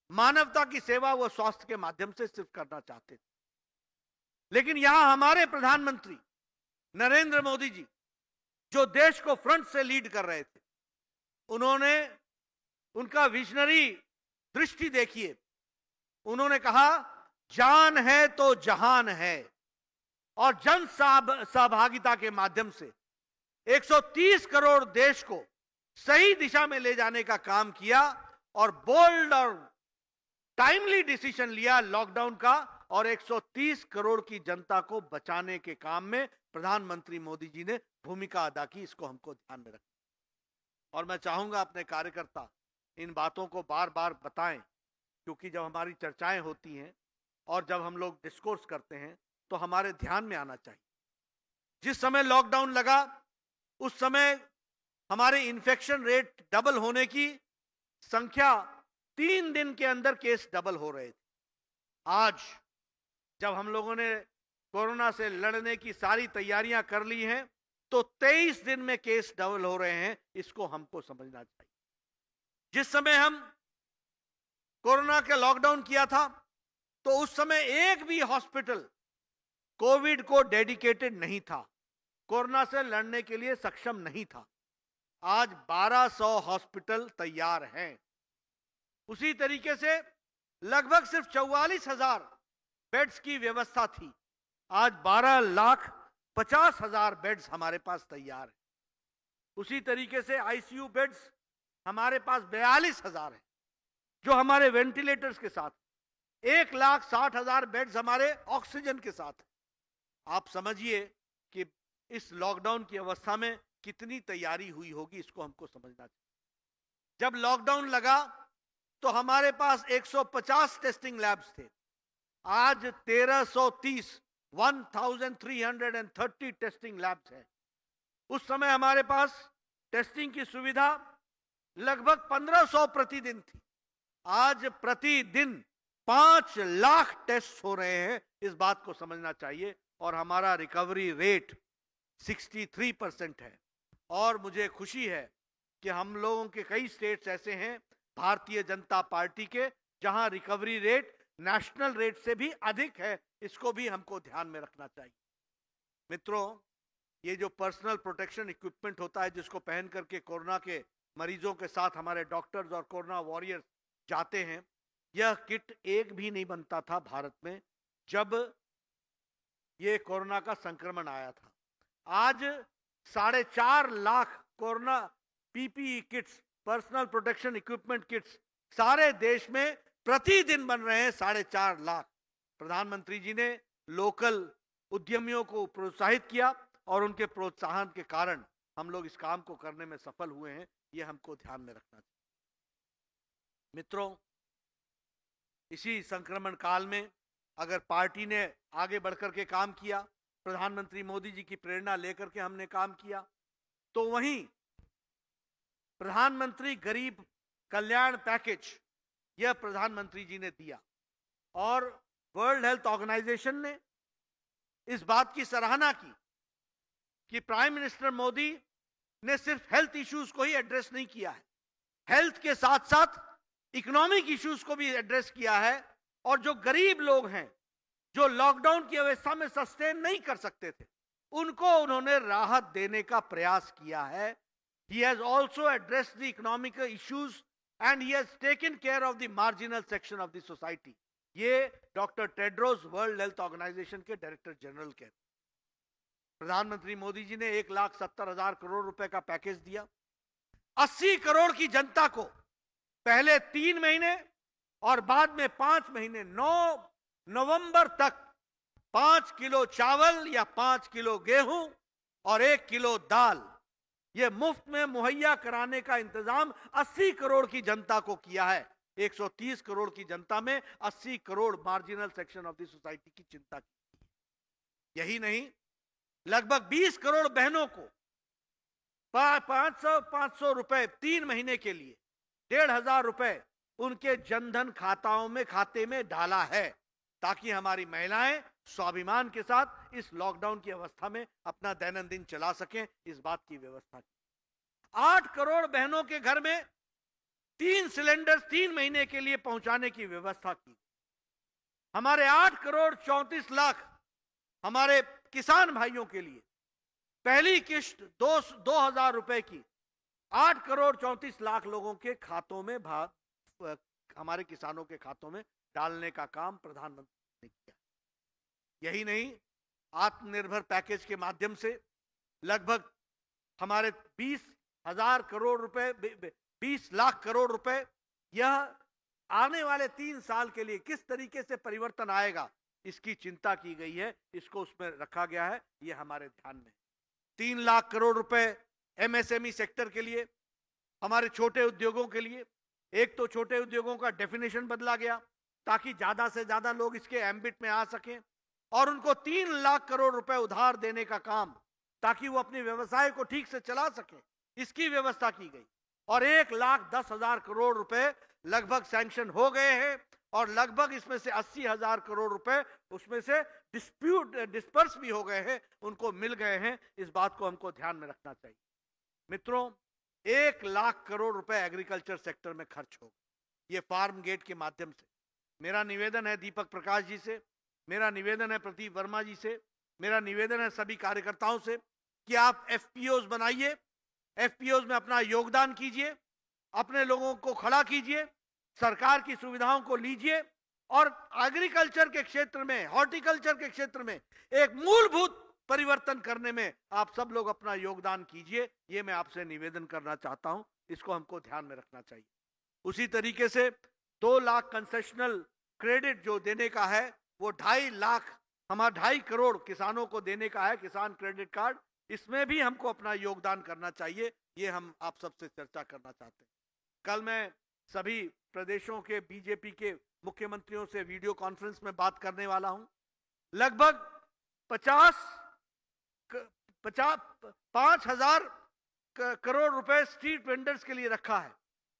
मानवता की सेवा वो स्वास्थ्य के माध्यम से सिर्फ करना चाहते थे। लेकिन यहां हमारे प्रधानमंत्री नरेंद्र मोदी जी, जो देश को फ्रंट से लीड कर रहे थे, उन्होंने उनका विजनरी दृष्टि देखिए। उन्होंने कहा जान है तो जहान है, और जन सहभागिता के माध्यम से 130 करोड़ देश को सही दिशा में ले जाने का काम किया और बोल्ड और टाइमली डिसीजन लिया लॉकडाउन का, और 130 करोड़ की जनता को बचाने के काम में प्रधानमंत्री मोदी जी ने भूमिका अदा की। इसको हमको ध्यान में रखना। और मैं चाहूंगा अपने कार्यकर्ता इन बातों को बार बार बताएं, क्योंकि जब हमारी चर्चाएं होती हैं और जब हम लोग डिस्कोर्स करते हैं तो हमारे ध्यान में आना चाहिए। जिस समय लॉकडाउन लगा उस समय हमारे इन्फेक्शन रेट डबल होने की संख्या 3 दिन के अंदर केस डबल हो रहे थे। आज जब हम लोगों ने कोरोना से लड़ने की सारी तैयारियां कर ली हैं तो 23 दिन में केस डबल हो रहे हैं। इसको हमको समझना चाहिए। जिस समय हम कोरोना का लॉकडाउन किया था तो उस समय एक भी हॉस्पिटल कोविड को डेडिकेटेड नहीं था, कोरोना से लड़ने के लिए सक्षम नहीं था। आज 1200 हॉस्पिटल तैयार हैं। उसी तरीके से लगभग सिर्फ 44,000 बेड्स की व्यवस्था थी, आज 12,50,000 बेड्स हमारे पास तैयार हैं। उसी तरीके से आईसीयू बेड्स हमारे पास 42,000 हैं, जो हमारे वेंटिलेटर्स के साथ, 1,60,000 बेड्स हमारे ऑक्सीजन के साथ। आप समझिए कि इस लॉकडाउन की अवस्था में कितनी तैयारी हुई होगी, इसको हमको समझना चाहिए। जब लॉकडाउन लगा तो हमारे पास 150 टेस्टिंग लैब्स थे, आज 1330 1330 टेस्टिंग लैब्स हैं। उस समय हमारे पास टेस्टिंग की सुविधा लगभग 1500 प्रतिदिन थी, आज प्रतिदिन 5 लाख टेस्ट हो रहे हैं। इस बात को समझना चाहिए। और हमारा रिकवरी रेट 63% है। और मुझे खुशी है कि हम लोगों के कई स्टेट्स ऐसे हैं भारतीय जनता पार्टी के जहां रिकवरी रेट नेशनल रेट से भी अधिक है। इसको भी हमको ध्यान में रखना चाहिए। मित्रों, ये जो पर्सनल प्रोटेक्शन इक्विपमेंट होता है जिसको पहन करके कोरोना के मरीजों के साथ हमारे डॉक्टर्स और कोरोना वॉरियर्स जाते हैं, यह किट एक भी नहीं बनता था भारत में जब ये कोरोना का संक्रमण आया था। आज 4.5 lakh corona PPE kits, personal protection equipment kits सारे देश में प्रतिदिन बन रहे हैं। 4.5 लाख। प्रधानमंत्री जी ने लोकल उद्यमियों को प्रोत्साहित किया और उनके प्रोत्साहन के कारण हम लोग इस काम को करने में सफल हुए हैं। ये हमको ध्यान में रखना चाहिए। मित्रों, इसी संक्रमण काल में अगर पार्टी ने आगे बढ़कर के काम किया, प्रधानमंत्री मोदी जी की प्रेरणा लेकर के हमने काम किया, तो वहीं प्रधानमंत्री गरीब कल्याण पैकेज यह प्रधानमंत्री जी ने दिया और वर्ल्ड हेल्थ ऑर्गेनाइजेशन ने इस बात की सराहना की कि प्राइम मिनिस्टर मोदी ने सिर्फ हेल्थ इश्यूज को ही एड्रेस नहीं किया है, हेल्थ के साथ साथ इकोनॉमिक इश्यूज को भी एड्रेस किया है। और जो गरीब लोग हैं, जो लॉकडाउन की अवस्था में सस्टेन नहीं कर सकते थे, उनको उन्होंने राहत देने का प्रयास किया है। He has also addressed the economic issues and he has taken care of the marginal section of the society. ये doctor Tedros World Health Organization के डायरेक्टर जनरल के। प्रधानमंत्री मोदी जी ने 1,70,000 करोड़ रुपए का पैकेज दिया। 80 करोड़ की जनता को पहले 3 महीने और बाद में 5 महीने 9 नवंबर तक 5 किलो चावल या 5 किलो गेहूं और 1 किलो दाल ये मुफ्त में मुहैया कराने का इंतजाम 80 करोड़ की जनता को किया है। 130 करोड़ की जनता में 80 crore marginal section of the society की चिंता की। यही नहीं, लगभग 20 करोड़ बहनों को 500 रुपए 3 महीने के लिए 1,500 रुपए उनके जनधन खाते में डाला है, ताकि हमारी महिलाएं स्वाभिमान के साथ इस लॉकडाउन की अवस्था में अपना दैनंदिन चला सकें। इस बात की व्यवस्था की। 8 करोड़ बहनों के घर में 3 सिलेंडर 3 महीने के लिए पहुंचाने की व्यवस्था की। हमारे 8 करोड़ 34 लाख हमारे किसान भाइयों के लिए पहली किश्त 2,000 रुपए की 8 करोड़ 34 लाख लोगों के खातों में हमारे किसानों के खातों में डालने का काम प्रधानमंत्री ने किया। यही नहीं, आत्मनिर्भर पैकेज के माध्यम से लगभग हमारे 20,000 करोड़ रुपए 20 लाख करोड़ रुपए यह आने वाले 3 साल के लिए किस तरीके से परिवर्तन आएगा इसकी चिंता की गई है, इसको उसमें रखा गया है। यह हमारे ध्यान में 3 लाख करोड़ रुपए एमएसएमई सेक्टर के लिए, हमारे छोटे उद्योगों के लिए। एक तो छोटे उद्योगों का डेफिनेशन बदला गया ताकि ज्यादा से ज्यादा लोग इसके एम्बिट में आ सकें, और उनको 3 लाख करोड़ रुपए उधार देने का काम ताकि वो अपने व्यवसाय को ठीक से चला सके, इसकी व्यवस्था की गई। और 1,10,000 करोड़ रुपए लगभग सैंक्शन हो गए हैं और लगभग इसमें से 80,000 करोड़ रुपए उसमें से डिस्पर्स भी हो गए हैं, उनको मिल गए हैं। इस बात को हमको ध्यान में रखना चाहिए। मित्रों, 1 लाख करोड़ रुपए एग्रीकल्चर सेक्टर में खर्च हो, ये फार्म गेट के माध्यम से। मेरा निवेदन है दीपक प्रकाश जी से, मेरा निवेदन है प्रदीप वर्मा जी से, मेरा निवेदन है सभी कार्यकर्ताओं से कि आप एफपीओज बनाइए, एफपीओज में अपना योगदान कीजिए, अपने लोगों को खड़ा कीजिए, सरकार की सुविधाओं को लीजिए और एग्रीकल्चर के क्षेत्र में, हॉर्टिकल्चर के क्षेत्र में एक मूलभूत परिवर्तन करने में आप सब लोग अपना योगदान कीजिए। ये मैं आपसे निवेदन करना चाहता हूं, इसको हमको ध्यान में रखना चाहिए। उसी तरीके से 2 लाख कंसेशनल क्रेडिट जो देने का है, वो 2.5 लाख हमारा 2.5 करोड़ किसानों को देने का है, किसान क्रेडिट कार्ड। इसमें भी हमको अपना योगदान करना चाहिए। ये हम आप सबसे चर्चा करना चाहते हैं। कल मैं सभी प्रदेशों के बीजेपी के मुख्यमंत्रियों से वीडियो कॉन्फ्रेंस में बात करने वाला हूं। लगभग 5,000 करोड़ रुपए स्ट्रीट वेंडर्स के लिए रखा है,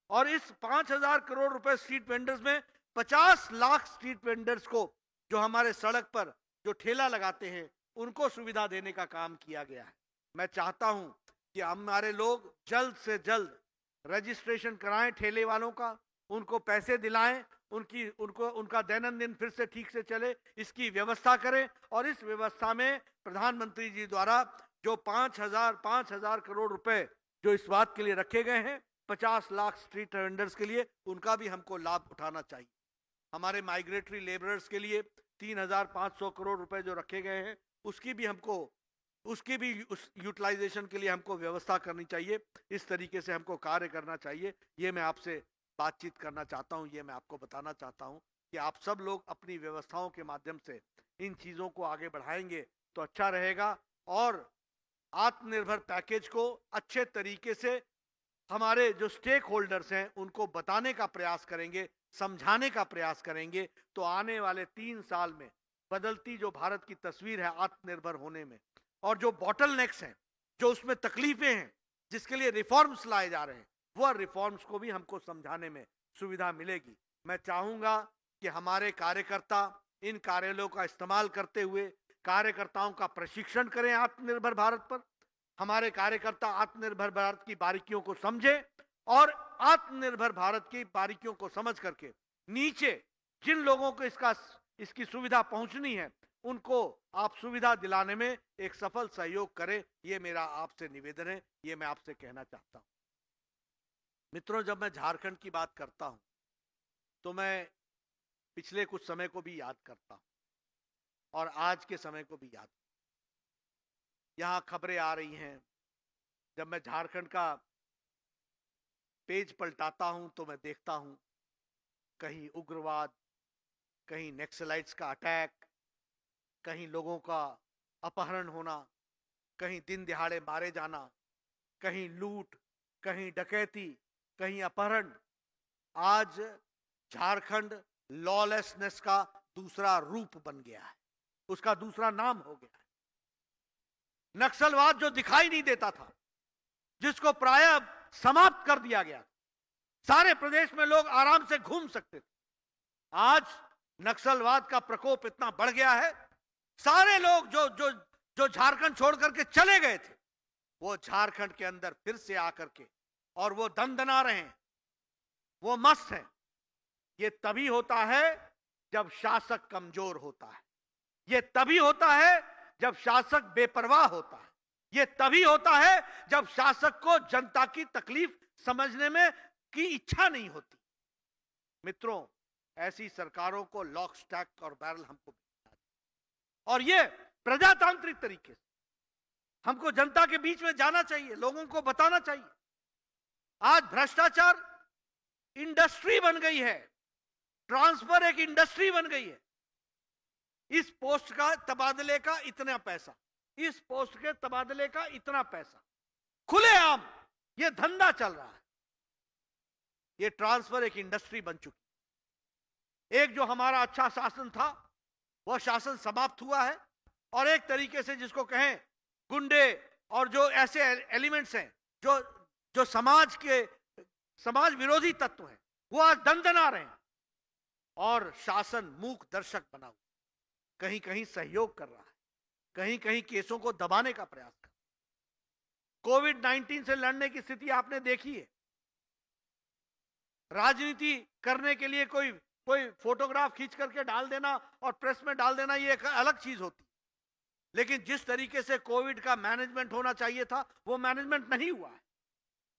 और इस 5,000 करोड़ रुपए स्ट्रीट वेंडर्स में 50 लाख स्ट्रीट वेंडर्स को, जो हमारे सड़क पर जो ठेला लगाते हैं, उनको सुविधा देने का काम किया गया है। मैं चाहता हूं कि हमारे लोग जल्द से जल्द रजिस्ट्रेशन कराएं ठेले वालों का, उनको पैसे दिलाएं, उनका दैनंदिन फिर से ठीक से चले, इसकी व्यवस्था करें। और इस व्यवस्था में प्रधानमंत्री जी द्वारा जो 5,000 करोड़ रुपए जो इस बात के लिए रखे गए हैं 50 लाख स्ट्रीट वेंडर्स के लिए, उनका भी हमको लाभ उठाना चाहिए। हमारे माइग्रेटरी लेबरर्स के लिए 3,500 करोड़ रुपए जो रखे गए हैं उसकी भी उस यूटिलाइजेशन के लिए हमको व्यवस्था करनी चाहिए। इस तरीके से हमको कार्य करना चाहिए। ये मैं आपसे बातचीत करना चाहता हूं, ये मैं आपको बताना चाहता हूं कि आप सब लोग अपनी व्यवस्थाओं के माध्यम से इन चीजों को आगे बढ़ाएंगे तो अच्छा रहेगा। और आत्मनिर्भर पैकेज को अच्छे तरीके से हमारे जो स्टेक होल्डर्स हैं उनको बताने का प्रयास करेंगे, समझाने का प्रयास करेंगे, तो आने वाले 3 साल में बदलती जो भारत की तस्वीर है आत्मनिर्भर होने में, और जो बॉटलनेक्स हैं, जो उसमें तकलीफें हैं, जिसके लिए रिफॉर्म्स लाए जा रहे हैं, वह रिफॉर्म्स को भी हमको समझाने में सुविधा मिलेगी। मैं चाहूंगा कि हमारे कार्यकर्ता इन कार्यालयों का इस्तेमाल करते हुए कार्यकर्ताओं का प्रशिक्षण करें आत्मनिर्भर भारत पर। हमारे कार्यकर्ता आत्मनिर्भर भारत की बारीकियों को समझें और आत्मनिर्भर भारत की बारीकियों को समझ करके नीचे जिन लोगों को इसकी सुविधा पहुंचनी है उनको आप सुविधा दिलाने में एक सफल सहयोग करें। ये मेरा आपसे निवेदन है, ये मैं आपसे कहना चाहता हूं। मित्रों, जब मैं झारखंड की बात करता हूं तो मैं पिछले कुछ समय को भी याद करता हूं और आज के समय को भी याद। यहां खबरें आ रही हैं, जब मैं झारखंड का पेज पलटाता हूं तो मैं देखता हूं कहीं उग्रवाद, कहीं नक्सलाइट्स का अटैक, कहीं लोगों का अपहरण होना, कहीं दिन दिहाड़े मारे जाना, कहीं लूट, कहीं डकैती, कहीं अपहरण। आज झारखंड लॉलेसनेस का दूसरा रूप बन गया है, उसका दूसरा नाम हो गया है। नक्सलवाद जो दिखाई नहीं देता था, जिसको प्रायः समाप्त कर दिया गया, सारे प्रदेश में लोग आराम से घूम सकते थे, आज नक्सलवाद का प्रकोप इतना बढ़ गया है, सारे लोग जो झारखंड छोड़ करके चले गए थे वो झारखंड के अंदर फिर से आकर के और वो दंदना रहे हैं, वो मस्त हैं। ये तभी होता है जब शासक कमजोर होता है, ये तभी होता है जब शासक बेपरवाह होता है, ये तभी होता है जब शासक को जनता की तकलीफ समझने में की इच्छा नहीं होती। मित्रों, ऐसी सरकारों को लॉक स्टैक और बैरल हमको, और ये प्रजातांत्रिक तरीके से हमको जनता के बीच में जाना चाहिए, लोगों को बताना चाहिए। आज भ्रष्टाचार इंडस्ट्री बन गई है, ट्रांसफर एक इंडस्ट्री बन गई है। इस पोस्ट का तबादले का इतना पैसा, इस पोस्ट के तबादले का इतना पैसा, खुलेआम ये धंधा चल रहा है। ये ट्रांसफर एक इंडस्ट्री बन चुकी। एक जो हमारा अच्छा शासन था वह शासन समाप्त हुआ है, और एक तरीके से जिसको कहें गुंडे और जो ऐसे एलिमेंट्स हैं जो समाज विरोधी तत्व हैं, वो आज दंदना रहे हैं और शासन मूक दर्शक बना हुआ, कहीं कहीं सहयोग कर रहा है, कहीं कहीं केसों को दबाने का प्रयास कर। कोविड-19 से लड़ने की स्थिति आपने देखी है। राजनीति करने के लिए कोई फोटोग्राफ खींच करके डाल देना और प्रेस में डाल देना, ये एक अलग चीज होती, लेकिन जिस तरीके से कोविड का मैनेजमेंट होना चाहिए था वो मैनेजमेंट नहीं हुआ है।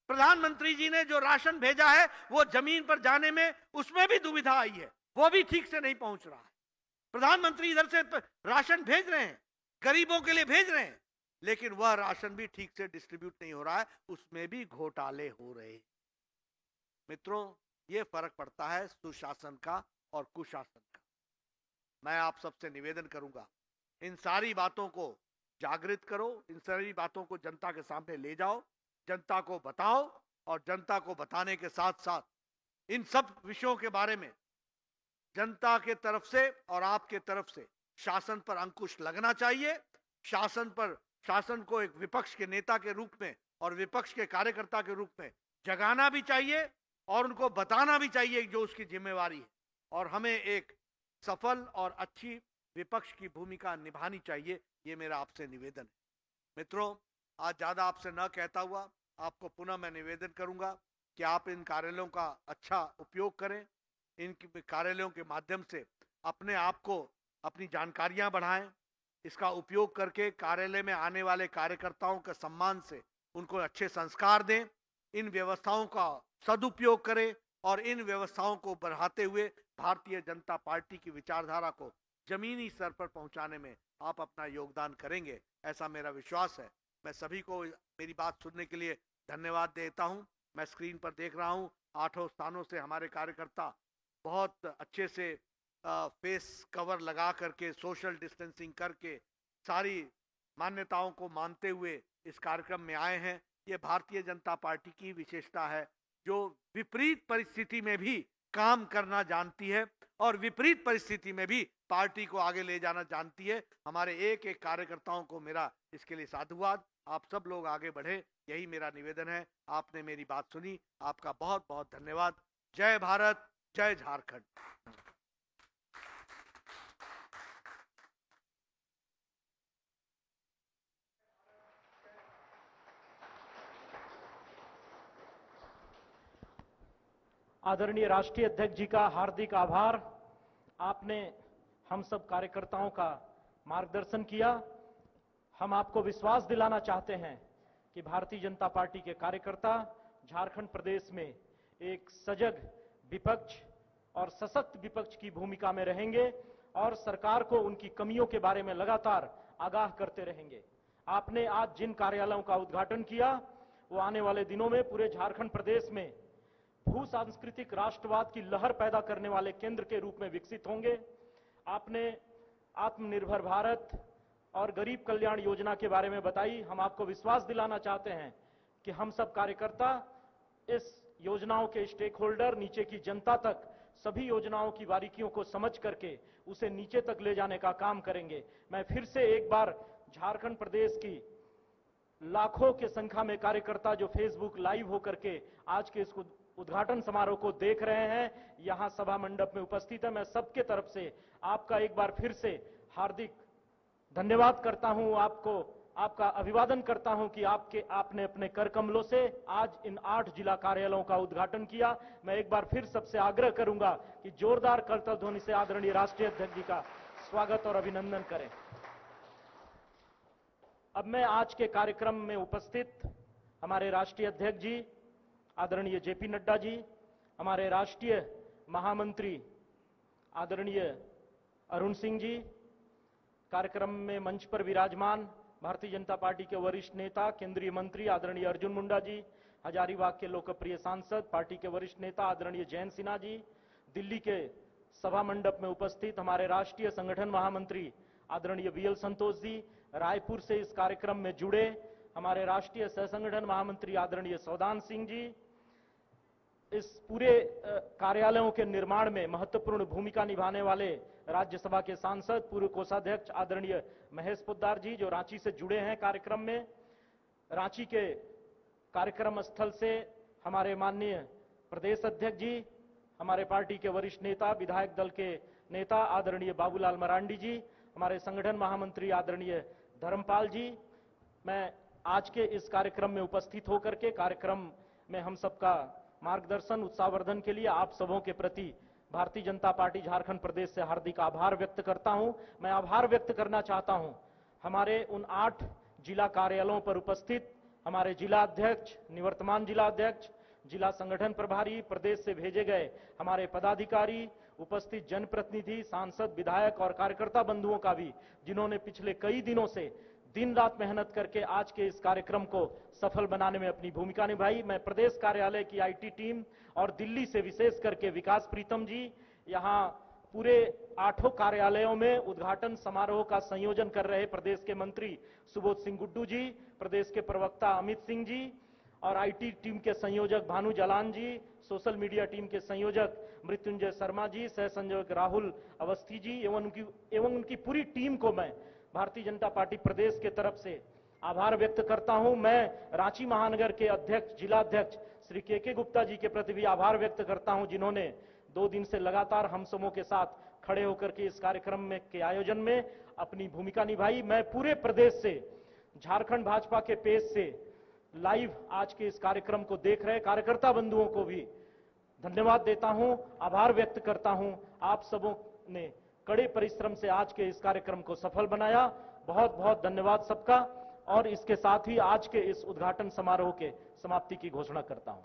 प्रधानमंत्री जी ने जो राशन भेजा है वो जमीन पर जाने में उसमें भी दुविधा आई है, वो भी ठीक से नहीं पहुंच रहा है। प्रधानमंत्री इधर से राशन भेज रहे हैं, गरीबों के लिए भेज रहे हैं, लेकिन वह राशन भी ठीक से डिस्ट्रीब्यूट नहीं हो रहा है, उसमें भी घोटाले हो रहे हैं। मित्रों, ये फर्क पड़ता है सुशासन का और कुशासन का। मैं आप सबसे निवेदन करूंगा, इन सारी बातों को जागृत करो, इन सारी बातों को जनता के सामने ले जाओ, जनता को बताओ, और जनता को बताने के साथ साथ इन सब विषयों के बारे में जनता के तरफ से और आपके तरफ से शासन पर अंकुश लगना चाहिए। शासन को एक विपक्ष के नेता के रूप में और विपक्ष के कार्यकर्ता के रूप में जगाना भी चाहिए और उनको बताना भी चाहिए जो उसकी जिम्मेवारी है, और हमें एक सफल और अच्छी विपक्ष की भूमिका निभानी चाहिए। ये मेरा आपसे निवेदन है। मित्रों, आज ज़्यादा आपसे न कहता हुआ आपको पुनः मैं निवेदन करूंगा कि आप इन कार्यालयों का अच्छा उपयोग करें। इन कार्यालयों के माध्यम से अपने आप को, अपनी जानकारियां बढ़ाएं। इसका उपयोग करके कार्यालय में आने वाले कार्यकर्ताओं के सम्मान से उनको अच्छे संस्कार दें। इन व्यवस्थाओं का सदुपयोग करें और इन व्यवस्थाओं को बढ़ाते हुए भारतीय जनता पार्टी की विचारधारा को जमीनी स्तर पर पहुंचाने में आप अपना योगदान करेंगे, ऐसा मेरा विश्वास है। मैं सभी को मेरी बात सुनने के लिए धन्यवाद देता हूं। मैं स्क्रीन पर देख रहा हूं 8 स्थानों से हमारे कार्यकर्ता बहुत अच्छे से फेस कवर लगा करके, सोशल डिस्टेंसिंग करके, सारी मान्यताओं को मानते हुए इस कार्यक्रम में आए हैं। ये भारतीय जनता पार्टी की विशेषता है, जो विपरीत परिस्थिति में भी काम करना जानती है और विपरीत परिस्थिति में भी पार्टी को आगे ले जाना जानती है। हमारे एक एक कार्यकर्ताओं को मेरा इसके लिए साधुवाद। आप सब लोग आगे बढ़े, यही मेरा निवेदन है। आपने मेरी बात सुनी, आपका बहुत बहुत धन्यवाद। जय भारत, जय झारखंड। आदरणीय राष्ट्रीय अध्यक्ष जी का हार्दिक आभार। आपने हम सब कार्यकर्ताओं का मार्गदर्शन किया। हम आपको विश्वास दिलाना चाहते हैं कि भारतीय जनता पार्टी के कार्यकर्ता झारखंड प्रदेश में एक सजग विपक्ष और सशक्त विपक्ष की भूमिका में रहेंगे और सरकार को उनकी कमियों के बारे में लगातार आगाह करते रहेंगे। आपने आज जिन कार्यालयों का उद्घाटन किया, वो आने वाले दिनों में पूरे झारखंड प्रदेश में भू सांस्कृतिक राष्ट्रवाद की लहर पैदा करने वाले केंद्र के रूप में विकसित होंगे। आपने आत्मनिर्भर भारत और गरीब कल्याण योजना के बारे में बताई। हम आपको विश्वास दिलाना चाहते हैं कि हम सब कार्यकर्ता इस योजनाओं के स्टेक होल्डर, नीचे की जनता तक सभी योजनाओं की बारीकियों को समझ करके उसे नीचे तक ले जाने का काम करेंगे। मैं फिर से एक बार झारखंड प्रदेश की लाखों की संख्या में कार्यकर्ता जो फेसबुक लाइव होकर के आज के इस उद्घाटन समारोह को देख रहे हैं, यहां सभा मंडप में उपस्थित है, मैं सबके तरफ से आपका एक बार फिर से हार्दिक धन्यवाद करता हूं। आपका अभिवादन करता हूं कि आपने अपने कर कमलों से आज इन 8 जिला कार्यालयों का उद्घाटन किया। मैं एक बार फिर सबसे आग्रह करूंगा कि जोरदार करतल ध्वनि से आदरणीय राष्ट्रीय अध्यक्ष जी का स्वागत और अभिनंदन करें। अब मैं आज के कार्यक्रम में उपस्थित हमारे राष्ट्रीय अध्यक्ष जी आदरणीय जेपी नड्डा जी, हमारे राष्ट्रीय महामंत्री आदरणीय अरुण सिंह जी, कार्यक्रम में मंच पर विराजमान भारतीय जनता पार्टी के वरिष्ठ नेता केंद्रीय मंत्री आदरणीय अर्जुन मुंडा जी, हजारीबाग के लोकप्रिय सांसद पार्टी के वरिष्ठ नेता आदरणीय जयंत सिन्हा जी, दिल्ली के सभा मंडप में उपस्थित हमारे राष्ट्रीय संगठन महामंत्री आदरणीय बीएल संतोष जी, रायपुर से इस कार्यक्रम में जुड़े हमारे राष्ट्रीय सह संगठन महामंत्री आदरणीय सौदान सिंह जी, इस पूरे कार्यालयों के निर्माण में महत्वपूर्ण भूमिका निभाने वाले राज्यसभा के सांसद पूर्व कोषाध्यक्ष आदरणीय महेश पोद्दार जी, जो रांची से जुड़े हैं कार्यक्रम में। रांची के कार्यक्रम स्थल से हमारे माननीय प्रदेश अध्यक्ष जी, हमारे पार्टी के वरिष्ठ नेता विधायक दल के नेता आदरणीय बाबूलाल मरांडी जी, हमारे संगठन महामंत्री आदरणीय धर्मपाल जी, मैं आज के इस कार्यक्रम में उपस्थित होकर के कार्यक्रम में हम सबका मार्गदर्शन उत्साहवर्धन के लिए आप सबों के प्रति भारतीय जनता पार्टी झारखंड प्रदेश से हार्दिक आभार व्यक्त करता हूं। मैं आभार व्यक्त करना चाहता हूं हमारे उन 8 जिला कार्यालयों पर उपस्थित हमारे जिला अध्यक्ष, निवर्तमान जिला अध्यक्ष, जिला संगठन प्रभारी, प्रदेश से भेजे गए हमारे पदाधिकारी, उपस्थित जनप्रतिनिधि, सांसद, विधायक और कार्यकर्ता बंधुओं का भी, जिन्होंने पिछले कई दिनों से दिन रात मेहनत करके आज के इस कार्यक्रम को सफल बनाने में अपनी भूमिका निभाई। मैं प्रदेश कार्यालय की आईटी टीम और दिल्ली से विशेष करके विकास प्रीतम जी, यहां पूरे 8 कार्यालयों में उद्घाटन समारोह का संयोजन कर रहे प्रदेश के मंत्री सुबोध सिंह गुड्डू जी, प्रदेश के प्रवक्ता अमित सिंह जी और आईटी टीम के संयोजक भानु जालान जी, सोशल मीडिया टीम के संयोजक मृत्युंजय शर्मा जी, सह संयोजक राहुल अवस्थी जी एवं उनकी पूरी टीम को मैं भारतीय जनता पार्टी प्रदेश के तरफ से आभार व्यक्त करता हूं। मैं रांची महानगर के अध्यक्ष, जिला अध्यक्ष श्री के गुप्ता जी के प्रति भी आभार व्यक्त करता हूं, जिन्होंने 2 दिन से लगातार हम सबों के साथ खड़े होकर के इस कार्यक्रम में के आयोजन में अपनी भूमिका निभाई। मैं पूरे प्रदेश से झारखंड भाजपा के पेज से लाइव आज के इस कार्यक्रम को देख रहे कार्यकर्ता बंधुओं को भी धन्यवाद देता हूं, आभार व्यक्त करता हूं। आप सबों ने कड़े परिश्रम से आज के इस कार्यक्रम को सफल बनाया। बहुत बहुत धन्यवाद सबका। और इसके साथ ही आज के इस उद्घाटन समारोह के समाप्ति की घोषणा करता हूं।